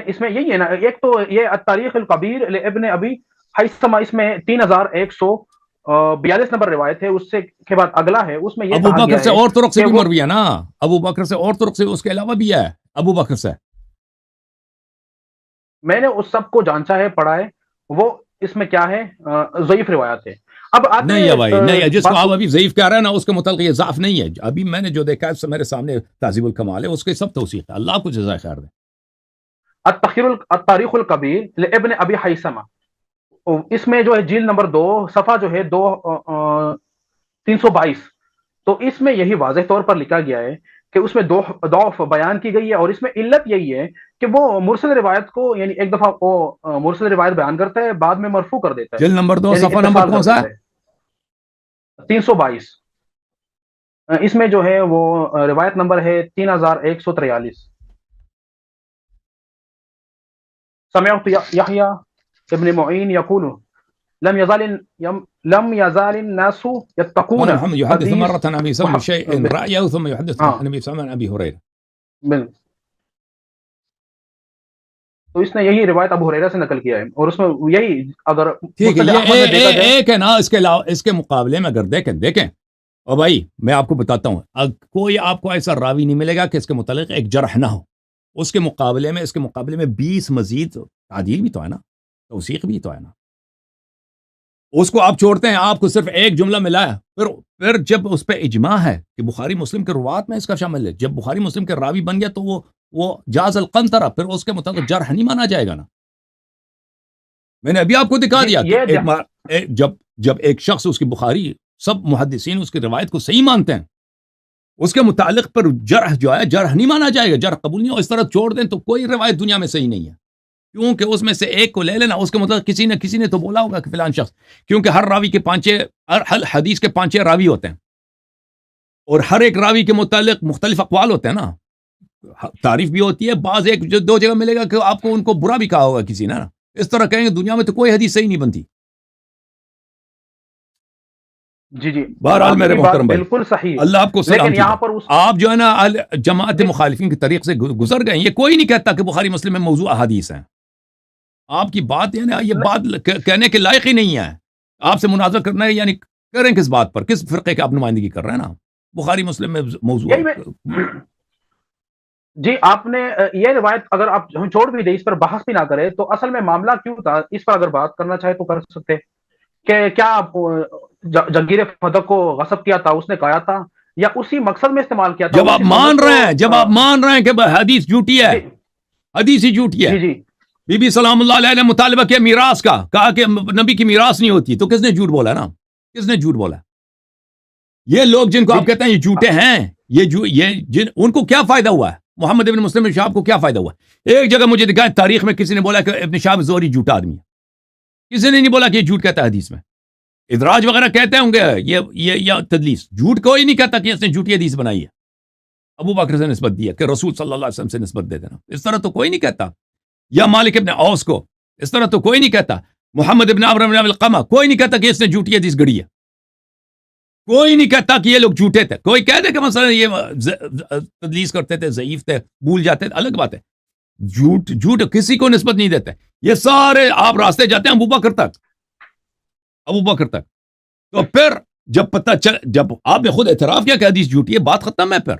اس میں یہی ہے نا. ایک تو یہ التاریخ الکبیر لابن ابی حیثمہ، اس میں 3142 نمبر روایت ہے. اس سے کے بعد اگلا ہے، اس میں یہ ابو بکر سے اور طرق سے بھی مروی ہے نا، ابو بکر سے اور طرق سے اس کے علاوہ بھی ہے ابو بکر سے. میں نے اس سب کو جانچا ہے، پڑھا ہے، وہ اس میں کیا ہے ضعیف روایات ہے. اب نہیں ہے بھائی، نہیں ہے. جس کو آپ ابھی ضعیف کہہ رہے ہیں نا، اس کے متعلق یہ ضعف نہیں ہے. ابھی میں نے جو دیکھا ہے میرے سامنے تہذیب الکمال ہے، اس کے سب توثیق ہے. اللہ کو جزائے خیر دے. التاریخ الکبیر لابن ابی حیثمہ، اس میں جو ہے جلد نمبر 2 صفحہ جو ہے 322، تو اس میں یہی واضح طور پر لکھا گیا ہے کہ اس میں ضعف بیان کی گئی ہے. اور اس میں علت یہی ہے کہ وہ مرسل روایت کو، یعنی ایک دفعہ وہ مرسل روایت بیان کرتا ہے، بعد میں مرفوع کر دیتا ہے. جلد نمبر 2 صفحہ نمبر کون سا ہے؟ 322. اس میں جو ہے وہ روایت نمبر ہے 3143. سمعت یحیی ابن معین یقول لم يزال الناس يتقون. يحدث مرة عن أبي سلمة شيء رأيه ثم يحدث عن أبي سلمة عن أبي هريرة. تو اس نے یہی روایت ابو ہریرہ سے نقل کیا ہے، اور اس میں یہی اگر ٹھیک ہے یہ ایک ہے نا. اس کے علاوہ اس کے مقابلے میں اگر دیکھیں اور بھائی میں آپ کو بتاتا ہوں، کوئی آپ کو ایسا راوی نہیں ملے گا کہ اس کے متعلق ایک جرح نہ ہو. اس کے مقابلے میں 20 مزید تعدیل بھی تو ہے نا، توثیق بھی تو ہے نا. اس کو آپ چھوڑتے ہیں، آپ کو صرف ایک جملہ ملا ہے. پھر جب اس پہ اجماع ہے کہ بخاری مسلم کے روات میں اس کا شامل ہے، جب بخاری مسلم کے راوی بن گیا تو وہ جاز القنطرہ، پھر اس کے مطابق جرح نہیں مانا جائے گا نا. میں نے ابھی آپ کو دکھا دیا کہ جب جب ایک شخص اس کی بخاری سب محدثین اس کی روایت کو صحیح مانتے ہیں، اس کے متعلق پر جرح جو ہے جرح نہیں مانا جائے گا، جرح قبول نہیں ہو، اس طرح چھوڑ دیں تو کوئی روایت دنیا میں صحیح نہیں ہے، کیونکہ اس میں سے ایک کو لے لینا، اس کے مطلب کسی نے تو بولا ہوگا کہ فلان شخص، کیونکہ ہر راوی کے ہر حدیث کے 5 راوی ہوتے ہیں، اور ہر ایک راوی کے متعلق مختلف اقوال ہوتے ہیں نا، تعریف بھی ہوتی ہے، بعض ایک جو 2 جگہ ملے گا کہ آپ کو ان کو برا بھی کہا ہوگا کسی نے نا، اس طرح کہیں گے دنیا میں تو کوئی حدیث صحیح نہیں بنتی۔ جی جی بہرحال میرے محترم بھائی، بالکل صحیح، اللہ آپ کو سلام لیکن یہاں پر آپ جو ہے نا جماعت مخالفین کے طریق سے گزر گئے، یہ کوئی نہیں کہتا کہ بخاری مسلم میں موضوع احادیث ہیں، آپ کی بات یعنی یہ بات کہنے کے لائق ہی نہیں ہے، آپ سے مناظرہ کرنا ہے، یعنی کریں کس بات پر، کس فرقے کی آپ نمائندگی کر رہے ہیں نا، بخاری مسلم میں موضوع جی آپ نے یہ روایت اگر آپ ہم چھوڑ بھی دیں، اس پر بحث بھی نہ کریں، تو اصل میں معاملہ کیوں تھا، اس پر اگر بات کرنا چاہے تو کر سکتے کہ کیا جنگیر فدق کو غصب کیا تھا، اس نے کہا تھا، یا اسی مقصد میں استعمال کیا تھا؟ جب آپ مان رہے ہیں کہ حدیث جھوٹی ہے، حدیث ہی جھوٹی ہے، بی بی سلام اللہ علیہ نے مطالبہ کیا میراث کا، کہا کہ نبی کی میراث نہیں ہوتی، تو کس نے جھوٹ بولا نا، کس نے جھوٹ بولا؟ یہ لوگ جن کو آپ کہتے ہیں یہ جھوٹے ہیں، ان کو کیا فائدہ ہوا ہے؟ محمد ابن مسلم شہاب کو کیا فائدہ ہوا؟ ایک جگہ مجھے دکھائے تاریخ میں کسی نے بولا کہ ابن شہاب زہری جھوٹا آدمی ہے، کسی نے نہیں بولا کہ یہ جھوٹ کہتا ہے حدیث میں، ادراج وغیرہ کہتے ہوں گے یہ تدلیس، جھوٹ کوئی نہیں کہتا کہ اس نے جھوٹی حدیث بنائی ہے، ابو بکر سے نسبت دی ہے کہ رسول صلی اللہ علیہ وسلم سے نسبت دے دینا، اس طرح تو کوئی نہیں کہتا، یا مالک ابن اوس کو اس طرح تو کوئی نہیں کہتا، محمد ابن عمرو بن القمہ کوئی نہیں کہتا کہ اس نے جھوٹی حدیث گڑھی ہے، کوئی نہیں کہتا کہ یہ لوگ جھوٹے تھے، کوئی کہہ دے کہ مثلا یہ تدلیس کرتے تھے، ضعیف تھے، بھول جاتے تھے، الگ بات ہے، جھوٹ کسی کو نسبت نہیں دیتے، یہ سارے آپ راستے جاتے ہیں ابو بکر تک، تو پھر جب آپ نے خود اعتراف کیا کہ حدیث جھوٹی ہے، بات ختم ہے، پھر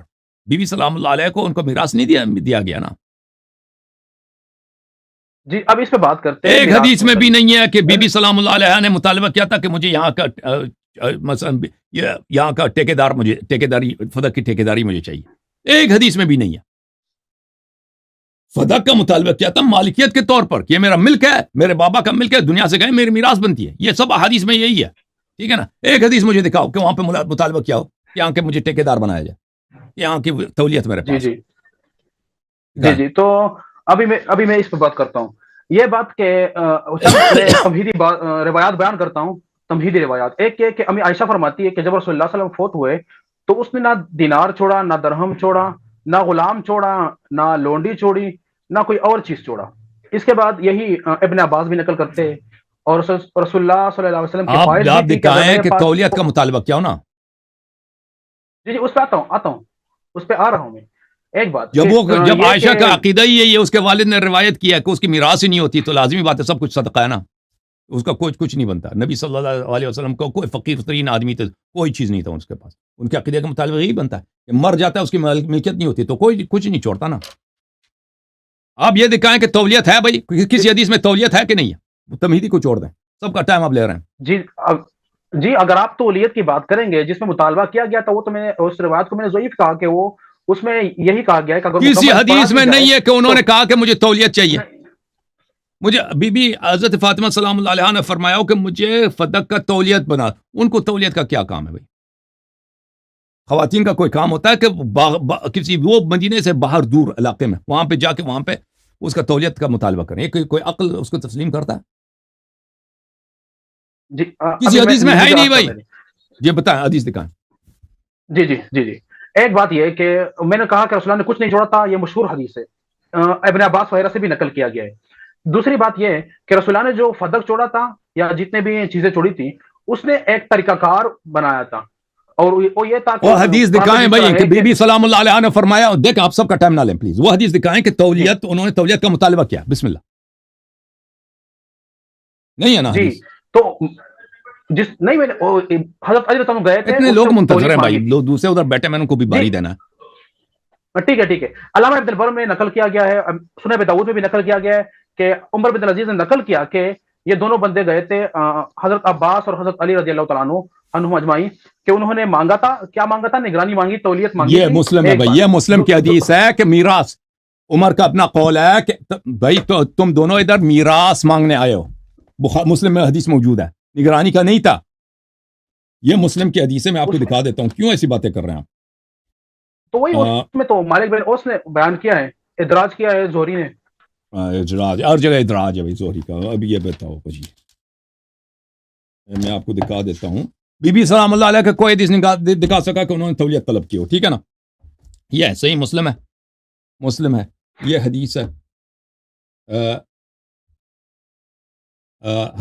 بی بی سلام اللہ علیہ کو ان کو میراث نہیں دیا گیا نا، جی اب اس پہ بات کرتے ہیں، ایک حدیث میں بھی نہیں ہے کہ بی بی سلام اللہ علیہ نے مطالبہ کیا تھا کہ مجھے یہاں کا مثلا یہاں کا ٹھیکیداری فدق کی ٹھیکیداری مجھے چاہیے، ایک حدیث میں بھی نہیں ہے، فدق کا مطالبہ کیا تھا مالکیت کے طور پر کہ یہ میرا ملک ہے، میرے بابا کا ملک ہے، دنیا سے گئے میری میراث بنتی ہے، یہ سب احادیث میں یہی ہے، ٹھیک ہے نا، ایک حدیث مجھے دکھاؤ کہ وہاں پہ مطالبہ کیا ہو کہ یہاں کے مجھے ٹھیکیدار بنایا جائے، یہاں کی تولیت میرے پاس۔ جی تو ابھی میں اس پہ بات کرتا ہوں، یہ بات کہ تمہیدی روایات بیان کرتا ہوں، تمہیدی روایات، ایک کہ امی عائشہ فرماتی ہے کہ جب رسول اللہ صلی اللہ علیہ وسلم فوت ہوئے تو اس نے نہ دینار چھوڑا، نہ درہم چھوڑا، نہ غلام چھوڑا، نہ لونڈی چھوڑی، نہ کوئی اور چیز چھوڑا۔ اس کے بعد یہی ابن عباس بھی نقل کرتے اور رسول اللہ صلی اللہ علیہ وسلم کے فائد آپ دکھائیں کہ تولیت کا مطالبہ کیا ہونا۔ جی اس پہ آتا ہوں اس پہ آ رہا ہوں میں۔ ایک بات جب عائشہ کا عقیدہ ہی ہے، اس کے والد نے روایت کیا کہ اس کی میراث ہی نہیں ہوتی، تو لازمی بات ہے سب کچھ صدقہ ہے نا، اس کا کچھ نہیں بنتا۔ نبی صلی اللہ علیہ وسلم کو کوئی فقیر ترین آدمی تھا، کوئی چیز نہیں تھا اس کے پاس، ان کے عقیدے کا مطالبہ یہی بنتا ہے کہ مر جاتا ہے اس کی ملکیت نہیں ہوتی، تو کوئی کچھ نہیں چھوڑتا نا۔ آپ یہ دکھائیں کہ تولیت ہے، بھائی کسی حدیث میں تولیت ہے کہ نہیں ہے، تمہیدی کو چھوڑ دیں، سب کا ٹائم آپ لے رہے ہیں۔ جی اگر آپ تولیت کی بات کریں گے جس میں مطالبہ کیا گیا تھا، وہ تو میں نے اس روایت کو میں نے ضعیف کہا کہ وہ اس میں یہی کہا گیا ہے کہ اگر کسی حدیث میں نہیں ہے کہ انہوں نے کہا کہ مجھے تولیت چاہیے۔ مجھے بی بی حضرت فاطمہ سلام اللہ علیہ نے فرمایا کہ مجھے فدق کا تولیت بنا، ان کو تولیت کا کیا کام ہے بھائی؟ خواتین کا کوئی کام ہوتا ہے کہ کسی وہ مدینے سے باہر دور علاقے میں وہاں پہ جا کے وہاں پہ اس کا تولیت کا مطالبہ کریں، کوئی عقل اس کو تسلیم کرتا ہے؟ کسی حدیث میں ہے ہی نہیں بھائی، یہ بتائیں حدیث دکھائیں۔ جی ایک بات یہ کہ میں نے کہا کہ رسول اللہ نے کچھ نہیں چھوڑا تھا، یہ مشہور حدیث ہے، ابن عباس وغیرہ سے بھی نقل کیا گیا ہے۔ دوسری بات یہ کہ رسول اللہ نے جو فدق چھوڑا تھا یا جتنے بھی چیزیں چھوڑی تھی، اس نے ایک طریقہ کار بنایا تھا، اور وہ یہ تھا کہ وہ حدیث دکھائیں بھائی کہ بی بی سلام اللہ علیہ نے فرمایا، دیکھ آپ سب کا ٹائم نہ لیں پلیز، وہ حدیث دکھائیں کہ تولیت انہوں نے تولیت کا مطالبہ کیا، بسم اللہ۔ نہیں ہے نا حدیث تو نہیں، میں نے حضرت علی رضی اللہ عنہ گئے تھے، اتنے لوگ منتظر ہیں بھائی، لوگ دوسرے ادھر بیٹھے، میں ان کو بھی باری دینا ہے۔ ٹھیک ہے علامہ ابن البر میں نقل کیا گیا ہے، سنن ابی داؤد میں بھی نقل کیا گیا ہے کہ عمر بن العزیز نے نقل کیا کہ یہ دونوں بندے گئے تھے حضرت عباس اور حضرت علی رضی اللہ تعالیٰ عنہم اجمعین، کہ انہوں نے مانگا تھا، کیا مانگا تھا؟ نگرانی مانگی، تولیت مانگی۔ یہ مسلم ہے بھائی، یہ مسلم کی حدیث ہے کہ میراث، عمر کا اپنا قول ہے کہ بھائی تم دونوں ادھر میراث مانگنے آئے ہو، مسلم میں حدیث موجود ہے، نگرانی کا نہیں تھا، یہ مسلم کی حدیث ہے، میں آپ کو دکھا دیتا ہوں کیوں ایسی باتیں کر رہے ہیں آپ. تو وہی اس میں تو مالک بن اوس نے بیان کیا ہے، ادراج کیا ہے زہری نے. ادراج ہر جگہ ادراج ہے بھائی زہری کا. اب یہ بتاؤ جی، میں آپ کو دکھا دیتا ہوں. بی بی سلام اللہ علیہ کا کوئی حدیث دکھا سکا کہ انہوں نے تولیت طلب کی ہو. ٹھیک ہے نا، یہ ہے صحیح مسلم ہے، مسلم ہے، یہ حدیث ہے.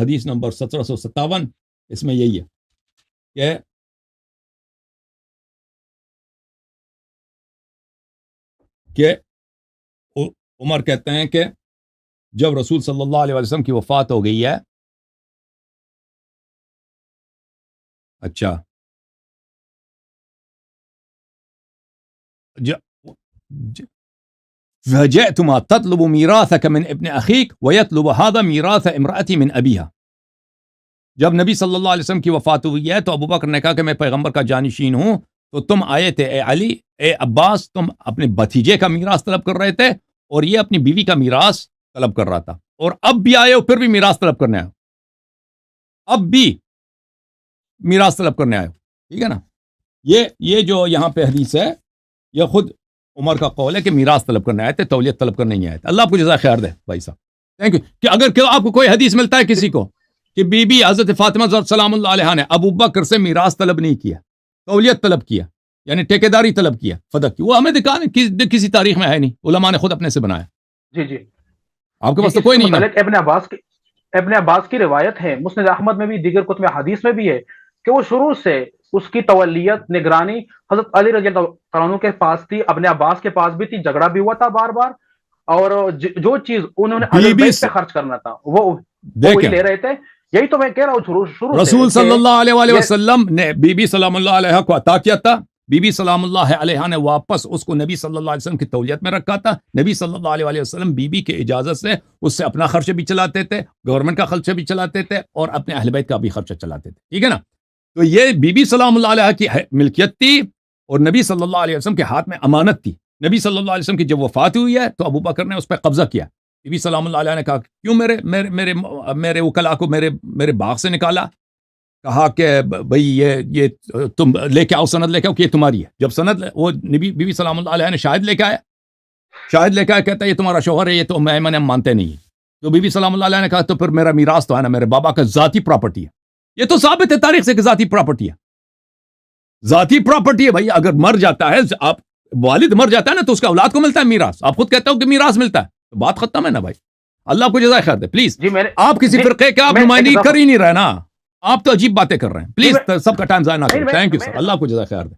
حدیث نمبر 1757. اس میں یہی ہے کہ عمر کہتے ہیں کہ جب رسول صلی اللہ علیہ وسلم کی وفات ہو گئی ہے، اچھا فجئتما تطلب میراثك من ابن اخیک ويطلب هذا میراث امرأتی من ابیها. جب نبی صلی اللہ علیہ وسلم کی وفات ہوئی ہے تو ابو بکر نے کہا کہ میں پیغمبر کا جانشین ہوں، تو تم آئے تھے اے علی، اے عباس، تم اپنے بھتیجے کا میراث طلب کر رہے تھے اور یہ اپنی بیوی کا میراث طلب کر رہا تھا، اور اب بھی آئے ہو پھر بھی میراث طلب کرنے آئے ہو، اب بھی میراث طلب کرنے آئے ہو. ٹھیک ہے نا، یہ جو یہاں پہ حدیث ہے یہ خود عمر کا قول ہے کہ میراث طلب کرنے آئے تھے، تولیت طلب کرنے نہیں آئے تھے. اللہ آپ کو جزائے خیر دے بھائی صاحب. Thank you. کہ اگر آپ کو کوئی حدیث ملتا ہے کسی کو کہ بی بی حضرت فاطمہ سلام اللہ علیہ نے ابو بکر سے میراث طلب نہیں کیا، تولیت طلب کیا، یعنی ٹھیکیداری طلب کیا، فدق کی، وہ ہمیں دکھانے کسی تاریخ میں ہے نہیں، علماء نے خود اپنے سے بنایا. جی جی، آپ کے پاس تو کوئی نہیں نا. ابن عباس کی روایت ہے، مسند احمد میں بھی، دیگر کتب حدیث میں بھی ہے کہ وہ شروع سے اس کی تولیت نگرانی حضرت علی رضی اللہ عنہ کے پاس تھی، ابن عباس کے پاس بھی تھی، جھگڑا بھی ہوا تھا بار بار، اور جو چیز انہوں نے اہل بیت پہ خرچ کرنا تھا وہ وہی لے رہے تھے. یہی تو میں کہہ رہا ہوں شروع رسول صلی اللہ علیہ وسلم نے بی بی سلام اللہ علیہ کو عطا کیا تھا، بی بی سلام اللہ علیہ نے واپس اس کو نبی صلی اللہ علیہ وسلم کی تولیت میں رکھا تھا. نبی صلی اللہ علیہ وسلم بی بی کے اجازت سے اس سے اپنا خرچہ بھی چلاتے تھے، گورنمنٹ کا خرچہ بھی چلاتے تھے، اور اپنے اہل بیت کا بھی خرچہ چلاتے تھے. ٹھیک ہے نا، تو یہ بی بی سلام اللہ علیہ کی ملکیت تھی اور نبی صلی اللہ علیہ وسلم کے ہاتھ میں امانت تھی. نبی صلی اللہ علیہ وسلم کی جب وفات ہوئی ہے تو ابو بکر نے اس پہ قبضہ کیا. بی بی سلام اللہ علیہ نے کہا کیوں میرے وکلا کو میرے باغ سے نکالا؟ کہا کہ بھئی یہ تم لے کے آؤ، سند لے کے آؤ کہ یہ تمہاری ہے. جب سند وہ بی بی سلام اللہ علیہ نے شاہد لے کے آیا، کہتا ہے یہ تمہارا شوہر ہے، یہ تو میں مانتے نہیں. تو بی بی سلام اللہ علیہ نے کہا تو پھر میرا میراث تو ہے نا، میرے بابا کا ذاتی پراپرٹی ہے. یہ تو ثابت ہے تاریخ سے کہ ذاتی پراپرٹی ہے، ذاتی پراپرٹی ہے بھائی. اگر مر جاتا ہے، آپ والد مر جاتا ہے نا تو اس کا اولاد کو ملتا ہے میراث. آپ خود کہتے ہو کہ میراث ملتا ہے، تو بات ختم ہے نا بھائی. اللہ کو جزائے خیر دے. پلیز آپ کسی فرقے کے آپ نمائندگی کر ہی نہیں رہے نا، آپ تو عجیب باتیں کر رہے ہیں. پلیز سب کا ٹائم ضائع نہ کریں. تھینک یو سر، اللہ کو جزائے خیر دے.